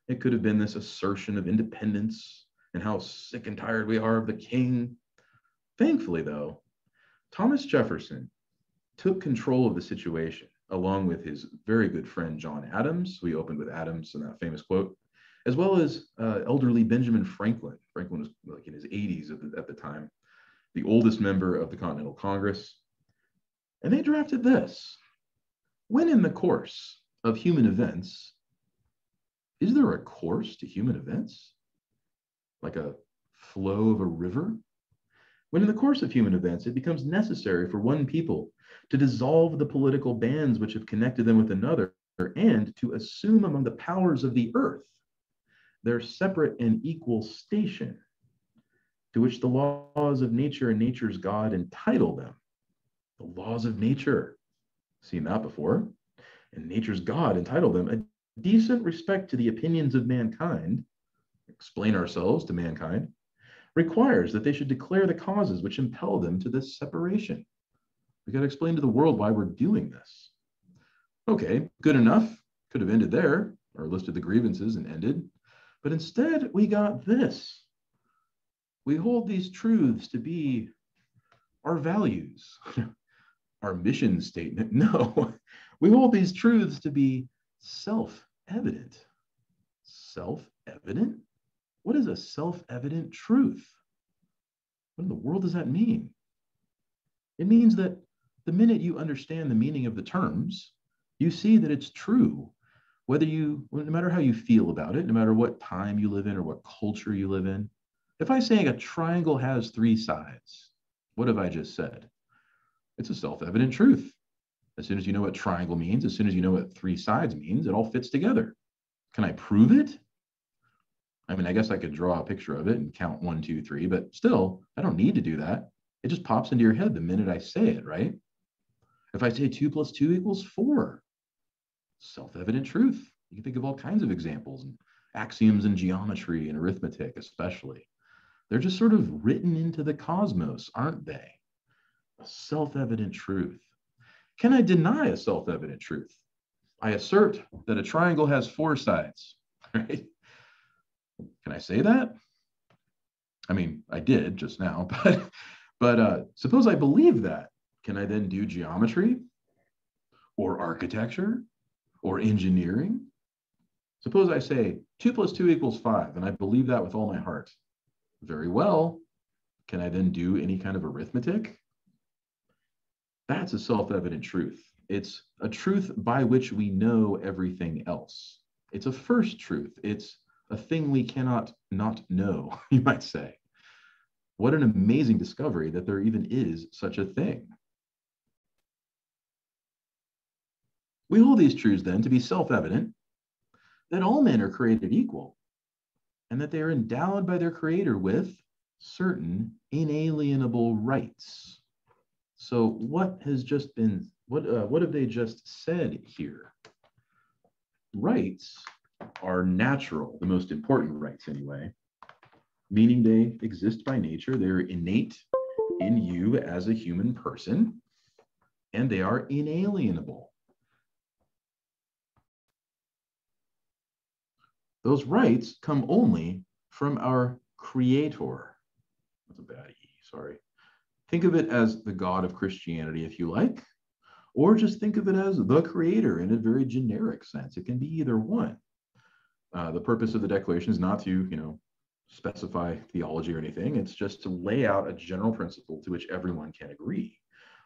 It could have been this assertion of independence and how sick and tired we are of the king. Thankfully, though, Thomas Jefferson took control of the situation, along with his very good friend John Adams. We opened with Adams in that famous quote, as well as elderly Benjamin Franklin. Franklin was like in his 80s at the time, the oldest member of the Continental Congress. And they drafted this: when in the course of human events, is there a course to human events? Like a flow of a river? When in the course of human events, it becomes necessary for one people to dissolve the political bands which have connected them with another, and to assume among the powers of the earth their separate and equal station, to which the laws of nature and nature's God entitle them. The laws of nature, seen that before, and nature's God entitle them a decent respect to the opinions of mankind, explain ourselves to mankind, requires that they should declare the causes which impel them to this separation. We got to explain to the world why we're doing this. Okay, good enough. Could have ended there, or listed the grievances and ended. But instead, we got this. We hold these truths to be our values, our mission statement. No, we hold these truths to be self-evident. Self-evident? What is a self-evident truth? What in the world does that mean? It means that the minute you understand the meaning of the terms, you see that it's true, no matter how you feel about it, no matter what time you live in or what culture you live in. If I'm saying a triangle has 3 sides, what have I just said? It's a self-evident truth. As soon as you know what triangle means, as soon as you know what 3 sides means, it all fits together. Can I prove it? I mean, I guess I could draw a picture of it and count 1, 2, 3, but still, I don't need to do that. It just pops into your head the minute I say it, right? If I say 2 + 2 = 4, self-evident truth. You can think of all kinds of examples, and axioms in geometry and arithmetic especially. They're just sort of written into the cosmos, aren't they? A self-evident truth. Can I deny a self-evident truth? I assert that a triangle has 4 sides, right? Can I say that? I mean, I did just now, but suppose I believe that. Can I then do geometry or architecture or engineering? Suppose I say 2 + 2 = 5, and I believe that with all my heart. Very well. Can I then do any kind of arithmetic? That's a self-evident truth. It's a truth by which we know everything else. It's a first truth. It's a thing we cannot not know, you might say. What an amazing discovery that there even is such a thing. We hold these truths then to be self-evident, that all men are created equal, and that they are endowed by their Creator with certain inalienable rights. So what have they just said here? Rights are natural, the most important rights anyway, meaning they exist by nature. They're innate in you as a human person, and they are inalienable. Those rights come only from our Creator. That's a bad E, sorry. Think of it as the God of Christianity, if you like, or just think of it as the Creator in a very generic sense. It can be either one. The purpose of the Declaration is not to, specify theology or anything. It's just to lay out a general principle to which everyone can agree.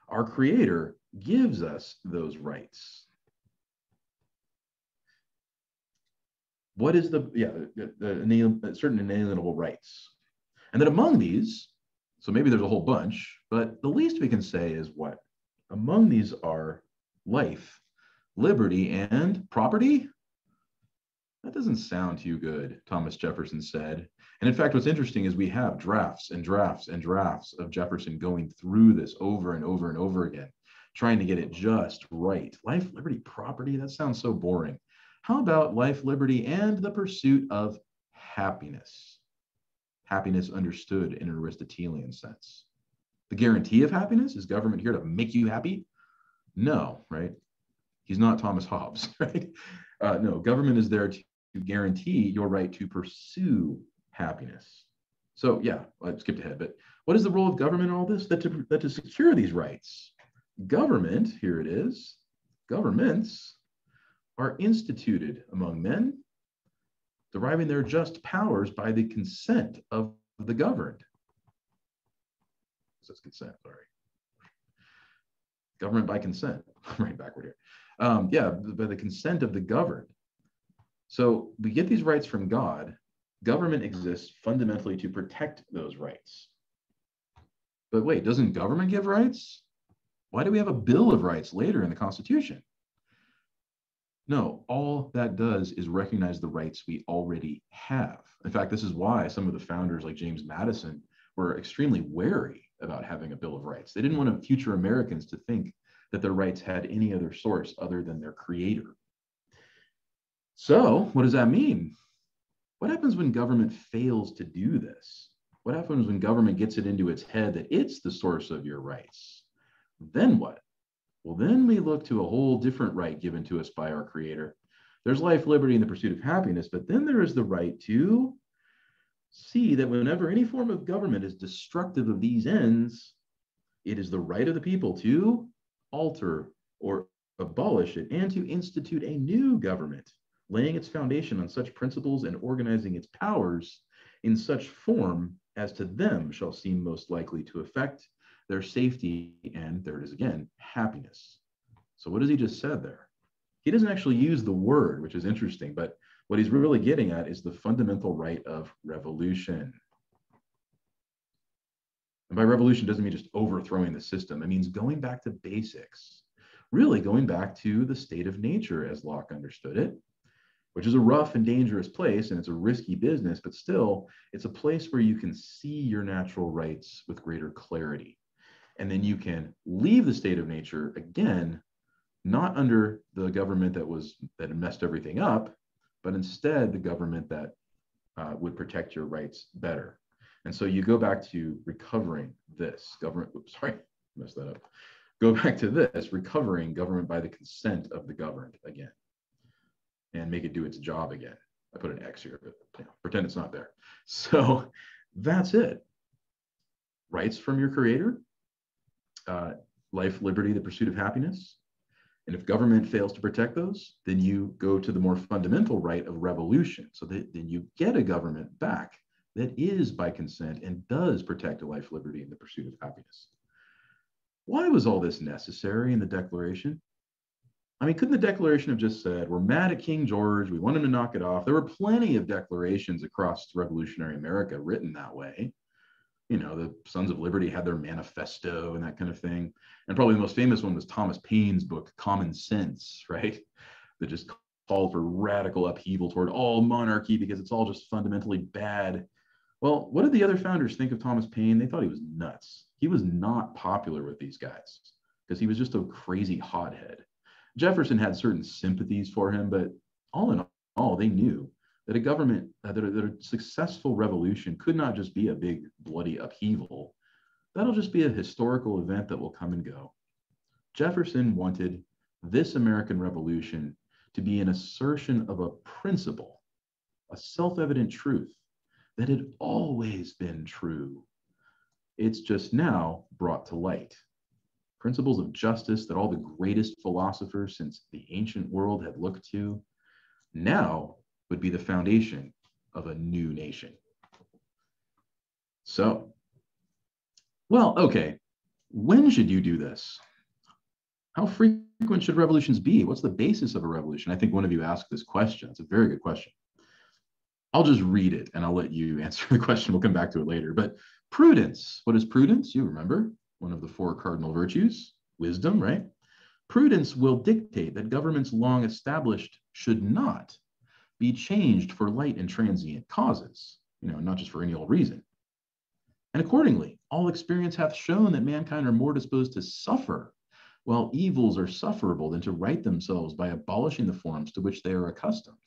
Our Creator gives us those rights. What is certain inalienable rights? And then among these, so maybe there's a whole bunch, but the least we can say is what? Among these are life, liberty, and property? That doesn't sound too good, Thomas Jefferson said. And in fact, what's interesting is we have drafts and drafts and drafts of Jefferson going through this over and over and over again, trying to get it just right. Life, liberty, property, that sounds so boring. How about life, liberty, and the pursuit of happiness? Happiness understood in an Aristotelian sense. The guarantee of happiness? Is government here to make you happy? No, right? He's not Thomas Hobbes, right? No, government is there to guarantee your right to pursue happiness. So yeah, I skipped ahead, but what is the role of government in all this? That to secure these rights. Government, here it is, governments are instituted among men, deriving their just powers by the consent of the governed. It says consent, sorry. Government by consent, right backward here. Yeah, by the consent of the governed. So we get these rights from God. Government exists fundamentally to protect those rights. But wait, doesn't government give rights? Why do we have a Bill of Rights later in the Constitution? No, all that does is recognize the rights we already have. In fact, this is why some of the founders like James Madison were extremely wary about having a Bill of Rights. They didn't want future Americans to think that their rights had any other source other than their creator. So what does that mean? What happens when government fails to do this? What happens when government gets it into its head that it's the source of your rights? Then what? Well, then we look to a whole different right given to us by our creator. There's life, liberty, and the pursuit of happiness, but then there is the right to see that whenever any form of government is destructive of these ends, it is the right of the people to alter or abolish it and to institute a new government, laying its foundation on such principles and organizing its powers in such form as to them shall seem most likely to affect their safety and, there it is again, happiness. So what has he just said there? He doesn't actually use the word, which is interesting, but what he's really getting at is the fundamental right of revolution. And by revolution doesn't mean just overthrowing the system. It means going back to basics, really going back to the state of nature as Locke understood it, which is a rough and dangerous place, and it's a risky business, but still, it's a place where you can see your natural rights with greater clarity. And then you can leave the state of nature, again, not under the government that messed everything up, but instead the government that would protect your rights better. And so you go back to recovering this government, oops, sorry, messed that up. Go back to this, recovering government by the consent of the governed again, and make it do its job again. I put an X here, but pretend it's not there. So that's it. Rights from your creator, life, liberty, the pursuit of happiness. And if government fails to protect those, then you go to the more fundamental right of revolution. So that then you get a government back that is by consent and does protect a life, liberty, and the pursuit of happiness. Why was all this necessary in the Declaration? I mean, couldn't the Declaration have just said, we're mad at King George, we want him to knock it off? There were plenty of declarations across revolutionary America written that way. You know, the Sons of Liberty had their manifesto and that kind of thing. And probably the most famous one was Thomas Paine's book, Common Sense, right? That just called for radical upheaval toward all monarchy because it's all just fundamentally bad. Well, what did the other founders think of Thomas Paine? They thought he was nuts. He was not popular with these guys because he was just a crazy hothead. Jefferson had certain sympathies for him, but all in all, they knew that a government, that a successful revolution could not just be a big bloody upheaval. That'll just be a historical event that will come and go. Jefferson wanted this American Revolution to be an assertion of a principle, a self-evident truth that had always been true. It's just now brought to light. Principles of justice that all the greatest philosophers since the ancient world had looked to, now would be the foundation of a new nation. So, well, okay, When should you do this? How frequent should revolutions be? What's the basis of a revolution? I think one of you asked this question. It's a very good question. I'll just read it and I'll let you answer the question. We'll come back to it later. But prudence, what is prudence? You remember one of the four cardinal virtues, wisdom, right? Prudence will dictate that governments long established should not be changed for light and transient causes, not just for any old reason. And accordingly, all experience hath shown that mankind are more disposed to suffer, while evils are sufferable, than to right themselves by abolishing the forms to which they are accustomed.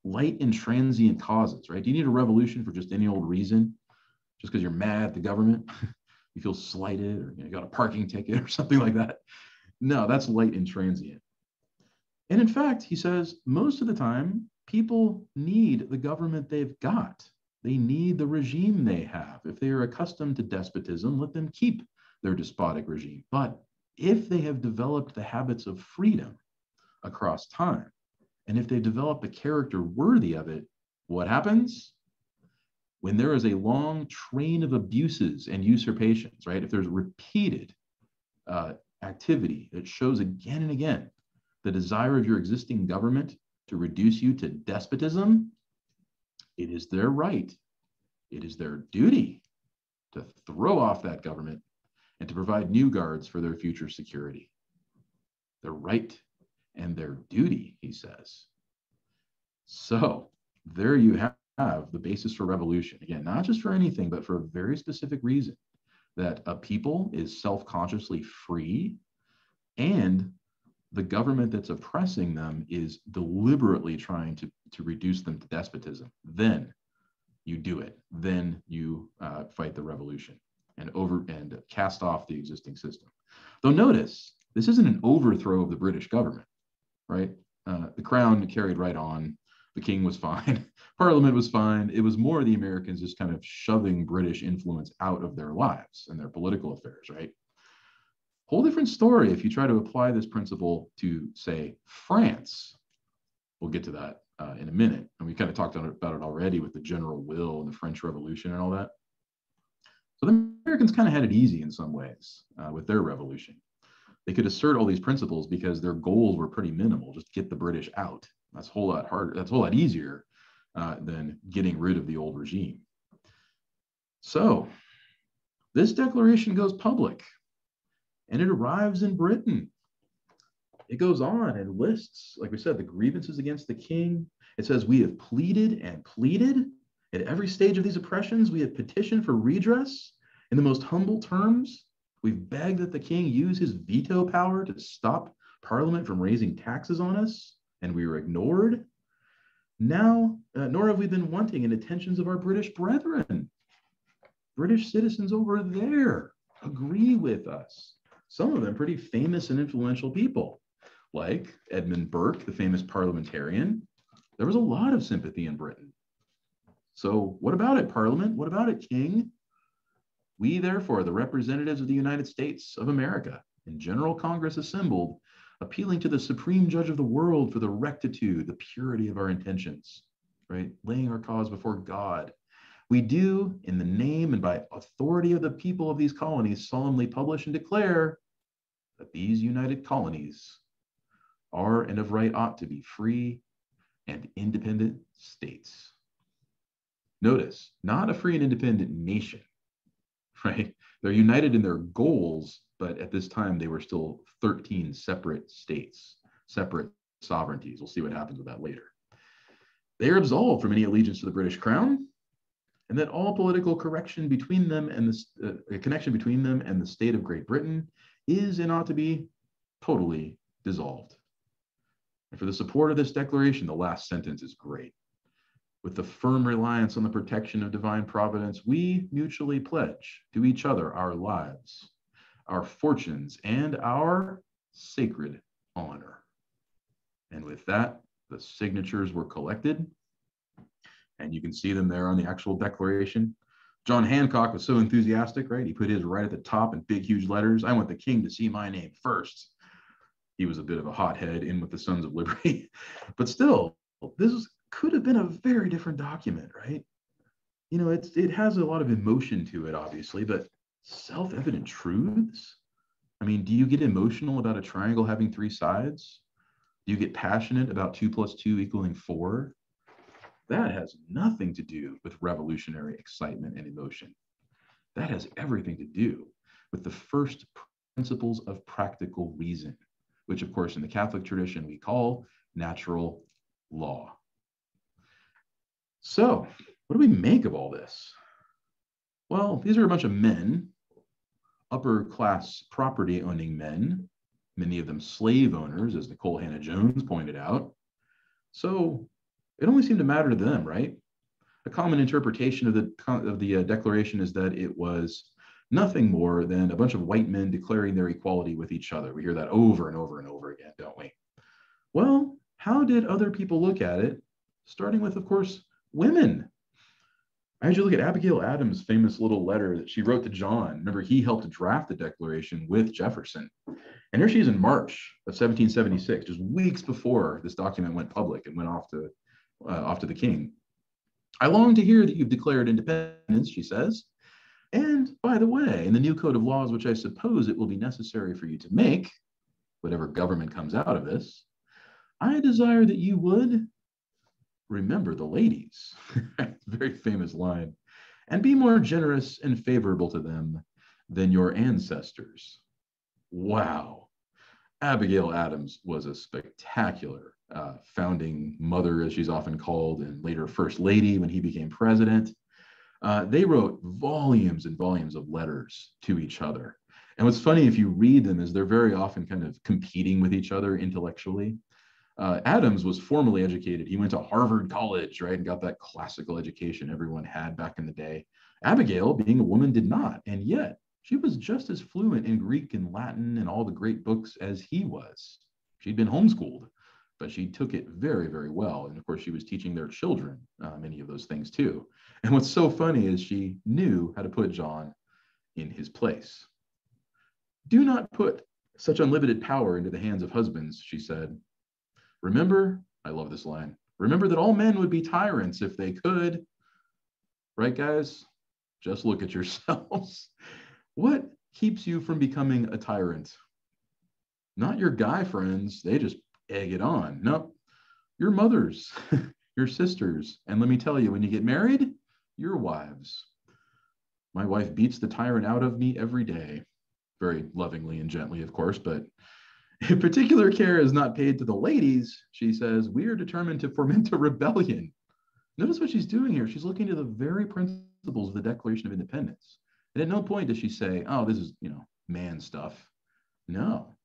Light and transient causes, right? Do you need a revolution for just any old reason? Just because you're mad at the government? You feel slighted, or you got a parking ticket or something like that? No, that's light and transient. And in fact, he says, most of the time, people need the government they've got. They need the regime they have. If they are accustomed to despotism, let them keep their despotic regime. But if they have developed the habits of freedom across time, and if they develop a character worthy of it, what happens? When there is a long train of abuses and usurpations, right? If there's repeated activity that shows again and again the desire of your existing government to reduce you to despotism, it is their right, it is their duty to throw off that government and to provide new guards for their future security. Their right and their duty, he says. So there you have the basis for revolution. Again, not just for anything, but for a very specific reason, that a people is self-consciously free, and the government that's oppressing them is deliberately trying to reduce them to despotism. Then you do it. Then you fight the revolution and cast off the existing system. Though notice, this isn't an overthrow of the British government, right? The crown carried right on. The king was fine. Parliament was fine. It was more the Americans just kind of shoving British influence out of their lives and their political affairs, right? Whole different story if you try to apply this principle to, say, France. We'll get to that in a minute. And we kind of talked about it already with the general will and the French Revolution and all that. So the Americans kind of had it easy in some ways with their revolution. They could assert all these principles because their goals were pretty minimal. Just get the British out. That's a whole lot harder. That's a whole lot easier than getting rid of the old regime. So this declaration goes public, and it arrives in Britain. It goes on and lists, like we said, the grievances against the king. It says, we have pleaded and pleaded at every stage of these oppressions. We have petitioned for redress in the most humble terms. We've begged that the king use his veto power to stop Parliament from raising taxes on us, and we were ignored. Now, nor have we been wanting in attentions of our British brethren. British citizens over there agree with us. Some of them pretty famous and influential people, like Edmund Burke, the famous parliamentarian. There was a lot of sympathy in Britain. So what about it, Parliament? What about it, King? We, therefore, the representatives of the United States of America, in General Congress assembled, appealing to the supreme judge of the world for the rectitude, the purity of our intentions, right? Laying our cause before God. We do, in the name and by authority of the people of these colonies, solemnly publish and declare that these united colonies are and of right ought to be free and independent states. Notice, not a free and independent nation, right? They're united in their goals, but at this time they were still 13 separate states, separate sovereignties. We'll see what happens with that later. They are absolved from any allegiance to the British crown, and that all political correction between them and the connection between them and the state of Great Britain is and ought to be totally dissolved. And for the support of this declaration, the last sentence is great. With the firm reliance on the protection of divine providence, we mutually pledge to each other our lives, our fortunes, and our sacred honor. And with that, the signatures were collected, and you can see them there on the actual declaration. John Hancock was so enthusiastic, right? He put his right at the top in big, huge letters. I want the king to see my name first. He was a bit of a hothead in with the Sons of Liberty, but still, this could have been a very different document, right? You know, it has a lot of emotion to it, obviously, but Self-evident truths? I mean, do you get emotional about a triangle having three sides? Do you get passionate about 2 plus 2 equaling 4? That has nothing to do with revolutionary excitement and emotion. That has everything to do with the first principles of practical reason, which, of course, in the Catholic tradition, we call natural law. So, what do we make of all this? Well, these are a bunch of men, upper class property owning men, many of them slave owners, as Nicole Hannah Jones pointed out. So it only seemed to matter to them, right? A common interpretation of the Declaration is that it was nothing more than a bunch of white men declaring their equality with each other. We hear that over and over and over again, don't we? Well, how did other people look at it? Starting with, of course, women. I had you look at Abigail Adams' famous little letter that she wrote to John. Remember, he helped draft the Declaration with Jefferson. And here she is in March of 1776, just weeks before this document went public and went off to the king. I long to hear that you've declared independence, she says. And by the way, in the new code of laws, which I suppose it will be necessary for you to make, whatever government comes out of this, I desire that you would remember the ladies, very famous line, and be more generous and favorable to them than your ancestors. Wow. Abigail Adams was a spectacular founding mother, as she's often called, and later first lady when he became president. They wrote volumes and volumes of letters to each other. And what's funny, if you read them, is they're very often kind of competing with each other intellectually. Adams was formally educated. He went to Harvard College, right, and got that classical education everyone had back in the day. Abigail, being a woman, did not. And yet, she was just as fluent in Greek and Latin and all the great books as he was. She'd been homeschooled, but she took it very, very well. And of course, she was teaching their children many of those things too. And what's so funny is she knew how to put John in his place. Do not put such unlimited power into the hands of husbands, she said. Remember, I love this line, remember that all men would be tyrants if they could. Right, guys? Just look at yourselves. What keeps you from becoming a tyrant? Not your guy friends. They just egg it on. No, your mothers, your sisters. And let me tell you, when you get married, your wives. My wife beats the tyrant out of me every day. Very lovingly and gently, of course, but if particular care is not paid to the ladies, she says, we are determined to foment a rebellion. Notice what she's doing here. She's looking to the very principles of the Declaration of Independence. And at no point does she say, oh, this is, man stuff. No.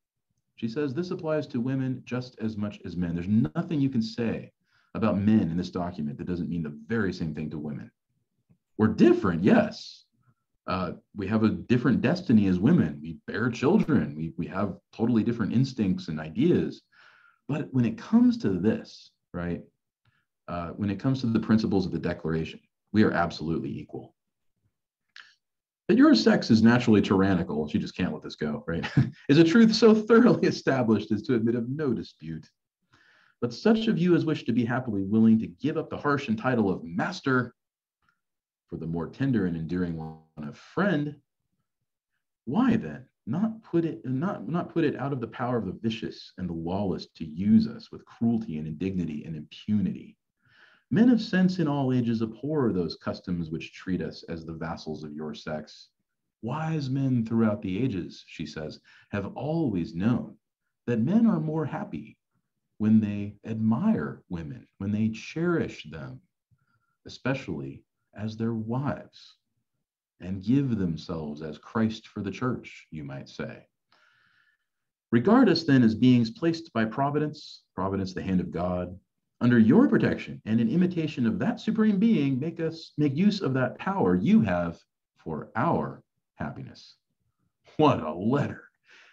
She says this applies to women just as much as men. There's nothing you can say about men in this document that doesn't mean the very same thing to women. We're different, yes. We have a different destiny as women. We bear children. We have totally different instincts and ideas. But when it comes to this, right, when it comes to the principles of the Declaration, we are absolutely equal. That your sex is naturally tyrannical, she just can't let this go, right, is a truth so thoroughly established as to admit of no dispute. But such of you as wish to be happily willing to give up the harsh title of master for the more tender and endearing one of friend, why then not put it out of the power of the vicious and the lawless to use us with cruelty and indignity and impunity? Men of sense in all ages abhor those customs which treat us as the vassals of your sex. Wise men throughout the ages, she says, have always known that men are more happy when they admire women, when they cherish them, especially as their wives, and give themselves as Christ for the church, you might say. Regard us then as beings placed by providence, the hand of God, under your protection, and in imitation of that supreme being, make use of that power you have for our happiness. What a letter.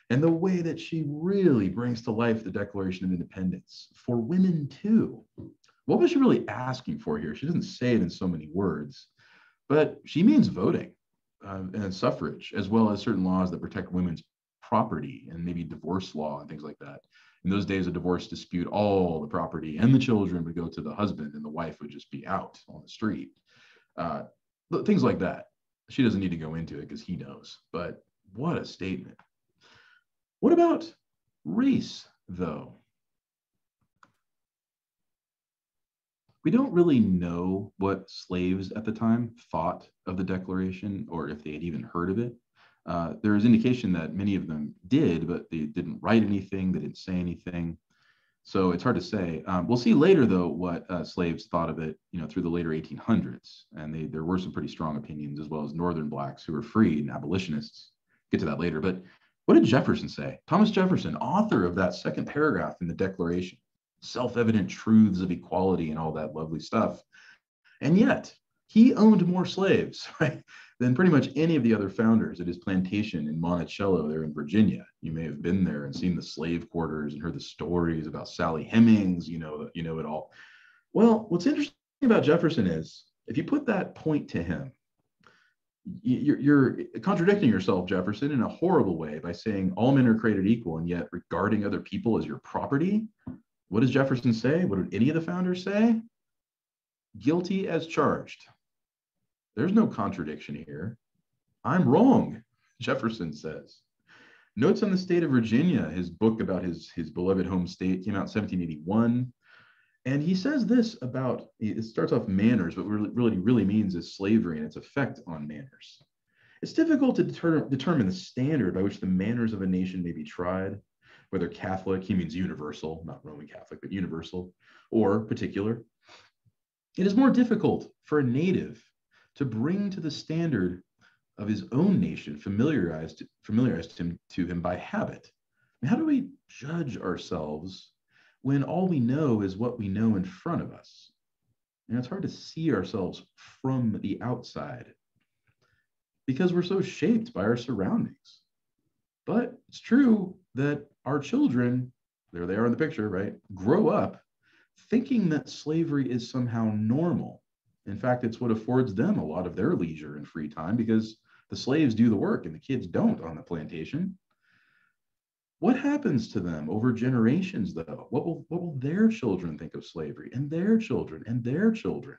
And the way that she really brings to life the Declaration of Independence for women too. What was she really asking for here? She doesn't say it in so many words, but she means voting and suffrage, as well as certain laws that protect women's property and maybe divorce law and things like that. In those days, a divorce dispute, all the property and the children would go to the husband and the wife would just be out on the street. Things like that. She doesn't need to go into it because he knows, but what a statement. What about race, though? We don't really know what slaves at the time thought of the Declaration or if they had even heard of it. There is indication that many of them did, but they didn't write anything, they didn't say anything. So it's hard to say. We'll see later, though, what slaves thought of it, through the later 1800s. And there were some pretty strong opinions, as well as Northern blacks who were freed and abolitionists. Get to that later. But what did Jefferson say? Thomas Jefferson, author of that second paragraph in the Declaration, self-evident truths of equality and all that lovely stuff. And yet, he owned more slaves, right, than pretty much any of the other founders at his plantation in Monticello there in Virginia. You may have been there and seen the slave quarters and heard the stories about Sally Hemings, you know it all. Well, what's interesting about Jefferson is if you put that point to him, you're contradicting yourself, Jefferson, in a horrible way by saying all men are created equal and yet regarding other people as your property. What does Jefferson say? What did any of the founders say? Guilty as charged. There's no contradiction here. I'm wrong, Jefferson says. Notes on the State of Virginia, his book about his beloved home state, came out in 1781. And he says this about, it starts off manners, but really means is slavery and its effect on manners. It's difficult to determine the standard by which the manners of a nation may be tried, whether Catholic, he means universal, not Roman Catholic, but universal, or particular. It is more difficult for a native to bring to the standard of his own nation, familiarized him to him by habit. I mean, how do we judge ourselves when all we know is what we know in front of us? And it's hard to see ourselves from the outside because we're so shaped by our surroundings. But it's true that our children, there they are in the picture, right, grow up thinking that slavery is somehow normal. In fact, it's what affords them a lot of their leisure and free time because the slaves do the work and the kids don't on the plantation. What happens to them over generations, though? What will their children think of slavery and their children and their children?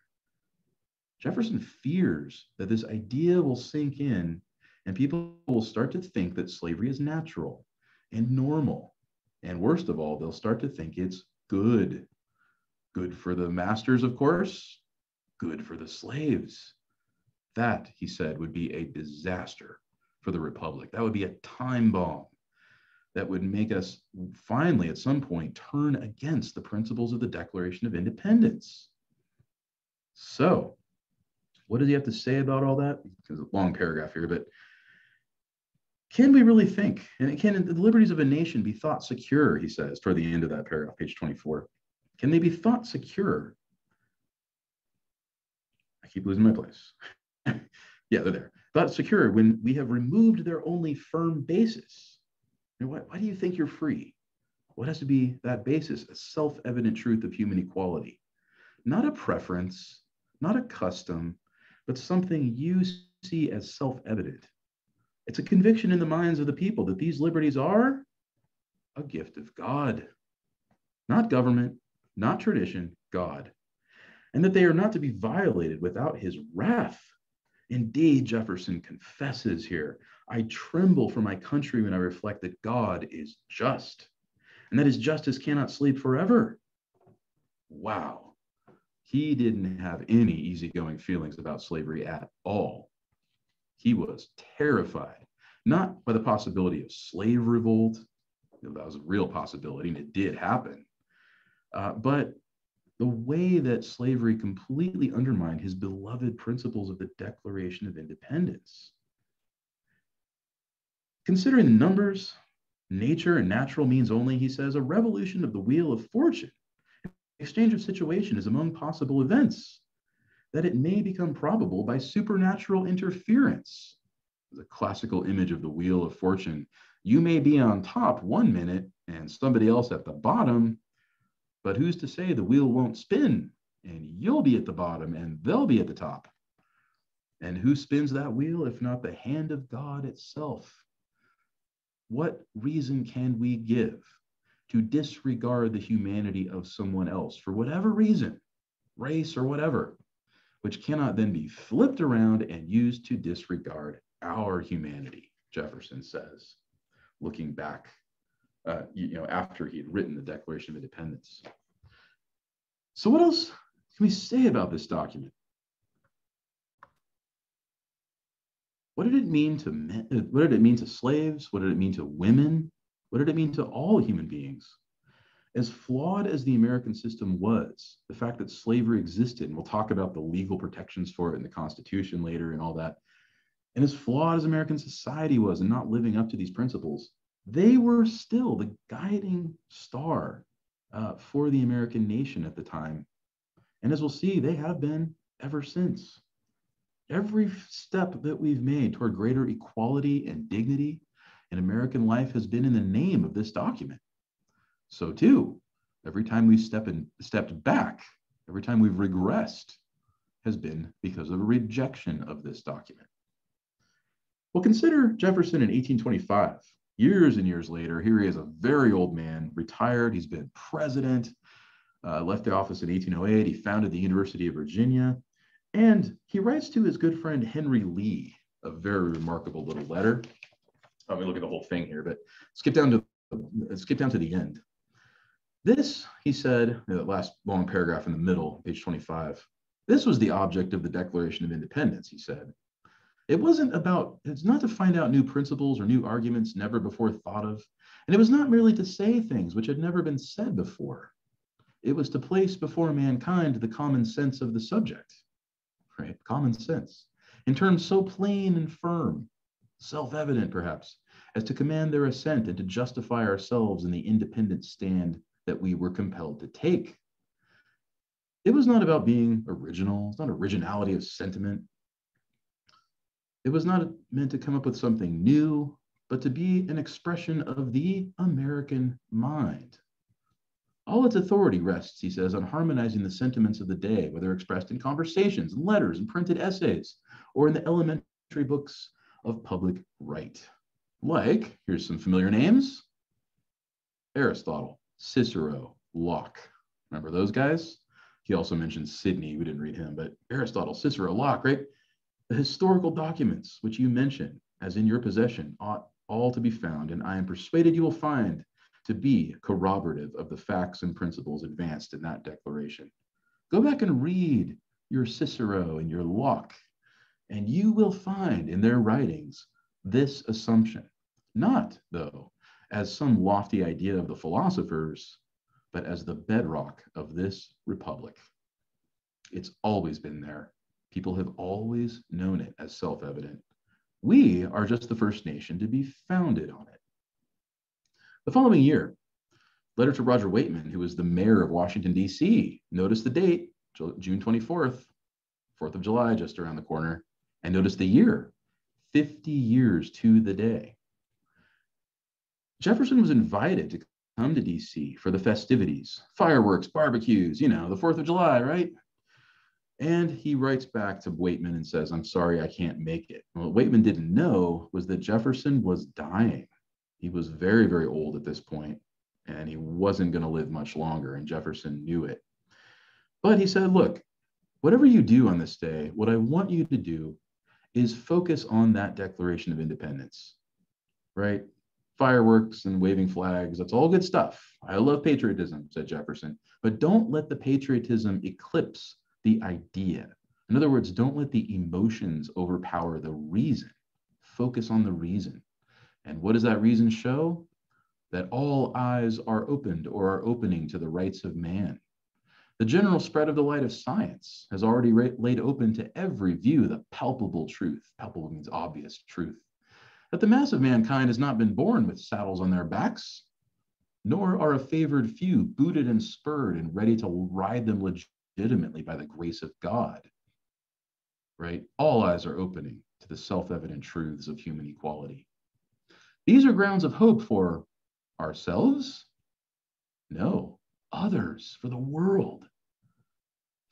Jefferson fears that this idea will sink in and people will start to think that slavery is natural and normal. And worst of all, they'll start to think it's good. Good for the masters, of course, good for the slaves. That, he said, would be a disaster for the Republic. That would be a time bomb that would make us finally, at some point, turn against the principles of the Declaration of Independence. So, what does he have to say about all that? There's a long paragraph here, but can we really think, and can the liberties of a nation be thought secure, he says, toward the end of that paragraph, page 24. Can they be thought secure? I keep losing my place. Yeah, they're there. Thought secure when we have removed their only firm basis. And why do you think you're free? What has to be that basis? A self-evident truth of human equality. Not a preference, not a custom, but something you see as self-evident. It's a conviction in the minds of the people that these liberties are a gift of God, not government, not tradition, God, and that they are not to be violated without his wrath. Indeed, Jefferson confesses here, I tremble for my country when I reflect that God is just, and that his justice cannot sleep forever. Wow. He didn't have any easygoing feelings about slavery at all. He was terrified, not by the possibility of slave revolt, that was a real possibility, and it did happen, but the way that slavery completely undermined his beloved principles of the Declaration of Independence. Considering the numbers, nature, and natural means only, he says, a revolution of the wheel of fortune, exchange of situation is among possible events, that it may become probable by supernatural interference. The classical image of the wheel of fortune. You may be on top 1 minute and somebody else at the bottom, but who's to say the wheel won't spin and you'll be at the bottom and they'll be at the top? And who spins that wheel if not the hand of God itself? What reason can we give to disregard the humanity of someone else for whatever reason, race or whatever, which cannot then be flipped around and used to disregard our humanity, Jefferson says, looking back, after he had written the Declaration of Independence. So what else can we say about this document? What did it mean to men? What did it mean to slaves? What did it mean to women? What did it mean to all human beings? As flawed as the American system was, the fact that slavery existed, and we'll talk about the legal protections for it in the Constitution later and all that, and as flawed as American society was in not living up to these principles, they were still the guiding star for the American nation at the time. And as we'll see, they have been ever since. Every step that we've made toward greater equality and dignity in American life has been in the name of this document. So too, every time we've stepped back, every time we've regressed, has been because of a rejection of this document. Well, consider Jefferson in 1825. Years and years later, here he is, a very old man, retired. He's been president, left the office in 1808. He founded the University of Virginia. And he writes to his good friend Henry Lee a very remarkable little letter. Let me look at the whole thing here, but skip down to the end. This, he said, the last long paragraph in the middle, page 25, this was the object of the Declaration of Independence, he said. It's not to find out new principles or new arguments never before thought of. And it was not merely to say things which had never been said before. It was to place before mankind the common sense of the subject. Right? Common sense, in terms so plain and firm, self-evident perhaps, as to command their assent and to justify ourselves in the independent stand that we were compelled to take. It was not about being original. It's not originality of sentiment. It was not meant to come up with something new, but to be an expression of the American mind. All its authority rests, he says, on harmonizing the sentiments of the day, whether expressed in conversations, and letters, and printed essays, or in the elementary books of public right. Like, here's some familiar names: Aristotle, Cicero, Locke. Remember those guys? He also mentioned Sidney. We didn't read him, but Aristotle, Cicero, Locke, right? The historical documents which you mention as in your possession ought all to be found, and I am persuaded you will find to be corroborative of the facts and principles advanced in that declaration. Go back and read your Cicero and your Locke, and you will find in their writings this assumption, not, though, as some lofty idea of the philosophers, but as the bedrock of this republic. It's always been there. People have always known it as self-evident. We are just the first nation to be founded on it. The following year, letter to Roger Waitman, who was the mayor of Washington, D.C. Notice the date, June 24th, 4th of July, just around the corner. And notice the year, 50 years to the day. Jefferson was invited to come to D.C. for the festivities, fireworks, barbecues, the 4th of July, right? And he writes back to Waitman and says, I'm sorry, I can't make it. What Waitman didn't know was that Jefferson was dying. He was very, very old at this point, and he wasn't going to live much longer, and Jefferson knew it. But he said, look, whatever you do on this day, what I want you to do is focus on that Declaration of Independence, right? Fireworks and waving flags, that's all good stuff. I love patriotism, said Jefferson, but don't let the patriotism eclipse the idea. In other words, don't let the emotions overpower the reason. Focus on the reason. And what does that reason show? That all eyes are opened or are opening to the rights of man. The general spread of the light of science has already laid open to every view the palpable truth. Palpable means obvious truth. That the mass of mankind has not been born with saddles on their backs, nor are a favored few booted and spurred and ready to ride them legitimately by the grace of God. Right? All eyes are opening to the self-evident truths of human equality. These are grounds of hope for ourselves? No, others, for the world,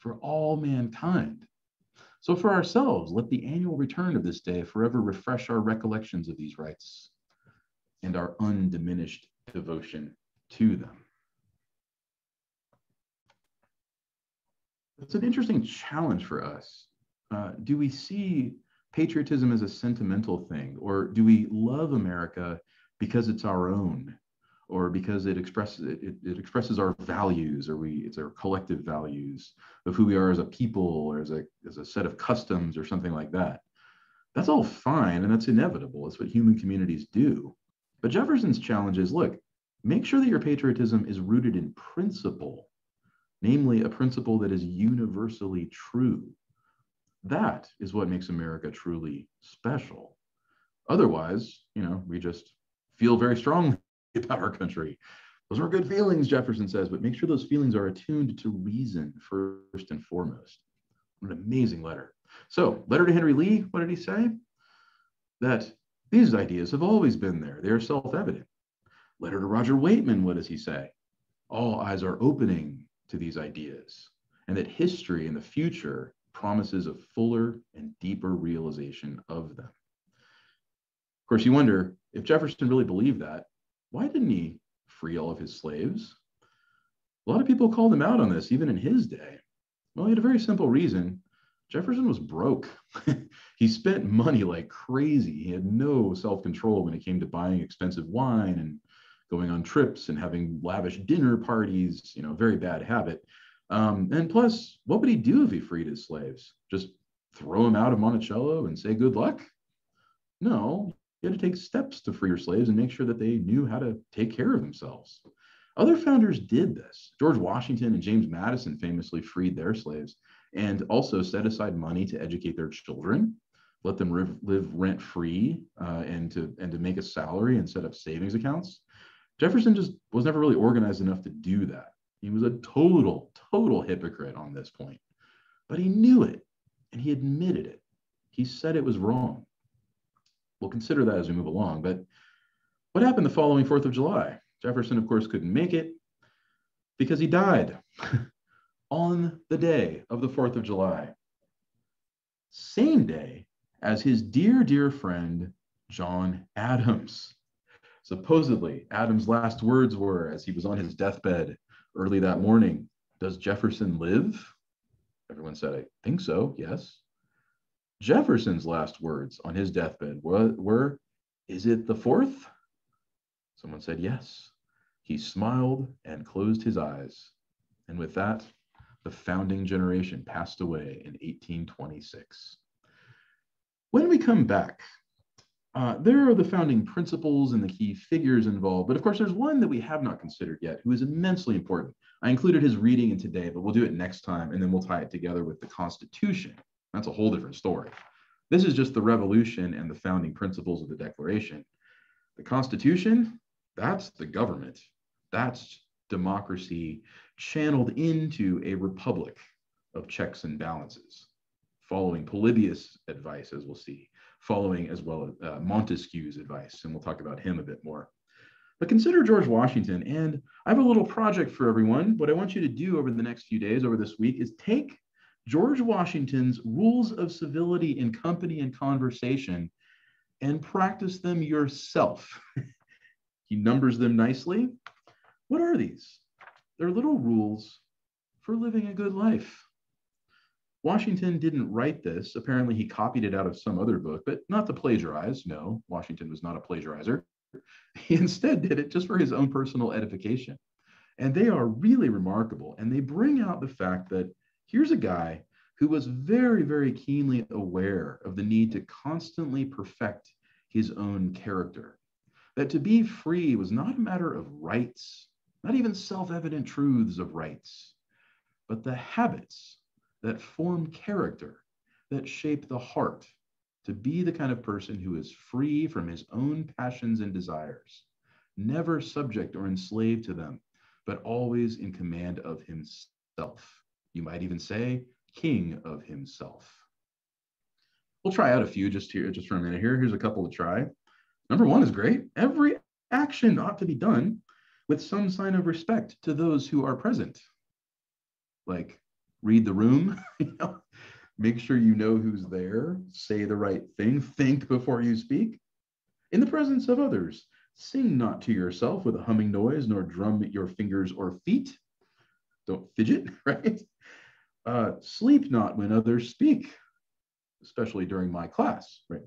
for all mankind. So for ourselves, let the annual return of this day forever refresh our recollections of these rights and our undiminished devotion to them. It's an interesting challenge for us. Do we see patriotism as a sentimental thing, or do we love America because it's our own, or because it expresses our values, or it's our collective values of who we are as a people, or as a set of customs, or something like that? That's all fine, and that's inevitable. It's what human communities do. But Jefferson's challenge is, look, make sure that your patriotism is rooted in principle, namely a principle that is universally true. That is what makes America truly special. Otherwise, we just feel very strongly about our country. Those are good feelings, Jefferson says, but make sure those feelings are attuned to reason first and foremost. What an amazing letter. So, letter to Henry Lee, what did he say? That these ideas have always been there. They are self-evident. Letter to Roger Waitman, what does he say? All eyes are opening to these ideas, and that history in the future promises a fuller and deeper realization of them. Of course, you wonder, if Jefferson really believed that, why didn't he free all of his slaves? A lot of people called him out on this, even in his day. Well, he had a very simple reason. Jefferson was broke. He spent money like crazy. He had no self-control when it came to buying expensive wine and going on trips and having lavish dinner parties, very bad habit. And plus, what would he do if he freed his slaves? Just throw them out of Monticello and say good luck? No, you had to take steps to free your slaves and make sure that they knew how to take care of themselves. Other founders did this. George Washington and James Madison famously freed their slaves and also set aside money to educate their children, let them live rent-free, and to make a salary and set up savings accounts. Jefferson just was never really organized enough to do that. He was a total hypocrite on this point. But he knew it, and he admitted it. He said it was wrong. We'll consider that as we move along. But what happened the following 4th of July? Jefferson, of course, couldn't make it because he died on the day of the 4th of July. Same day as his dear friend, John Adams. Supposedly, Adams' last words were, as he was on his deathbed early that morning, "Does Jefferson live?" Everyone said, "I think so, yes." Jefferson's last words on his deathbed were, "Is it the 4th?" Someone said yes. He smiled and closed his eyes. And with that, the founding generation passed away in 1826. When we come back, there are the founding principles and the key figures involved, but of course there's one that we have not considered yet who is immensely important. I included his reading in today, but we'll do it next time, and then we'll tie it together with the Constitution. That's a whole different story. This is just the Revolution and the founding principles of the Declaration. The Constitution, that's the government. That's democracy channeled into a republic of checks and balances, following Polybius' advice, as we'll see, following as well Montesquieu's advice, and we'll talk about him a bit more. But consider George Washington, and I have a little project for everyone. What I want you to do over the next few days, over this week, is take George Washington's rules of civility in company and conversation and practice them yourself. He numbers them nicely. What are these? They're little rules for living a good life. Washington didn't write this. Apparently, he copied it out of some other book, but not to plagiarize. No, Washington was not a plagiarizer. He instead did it just for his own personal edification. And they are really remarkable. And they bring out the fact that here's a guy who was very keenly aware of the need to constantly perfect his own character. That to be free was not a matter of rights, not even self-evident truths of rights, but the habits that form character, that shape the heart, to be the kind of person who is free from his own passions and desires, never subject or enslaved to them, but always in command of himself. You might even say, king of himself. We'll try out a few just for a minute here. Here's a couple to try. Number one is great. Every action ought to be done with some sign of respect to those who are present. Like, read the room, make sure you know who's there, say the right thing, think before you speak. In the presence of others, sing not to yourself with a humming noise, nor drum your fingers or feet. Don't fidget, right? Sleep not when others speak, especially during my class, right?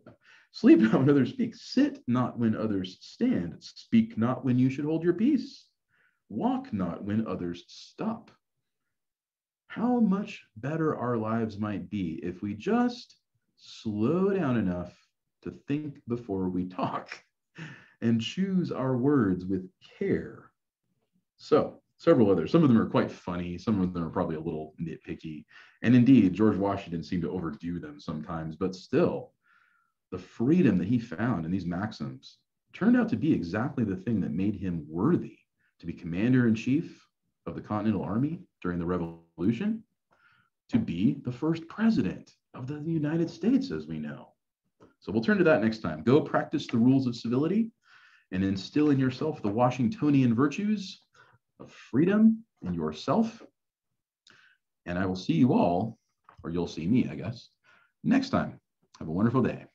Sleep not when others speak. Sit not when others stand. Speak not when you should hold your peace. Walk not when others stop. How much better our lives might be if we just slow down enough to think before we talk and choose our words with care. So, several others. Some of them are quite funny. Some of them are probably a little nitpicky. And indeed, George Washington seemed to overdo them sometimes, but still, the freedom that he found in these maxims turned out to be exactly the thing that made him worthy to be commander in chief of the Continental Army during the Revolution, to be the first president of the United States, as we know. So we'll turn to that next time. Go practice the rules of civility and instill in yourself the Washingtonian virtues of freedom in yourself. And I will see you all, or you'll see me, I guess, next time. Have a wonderful day.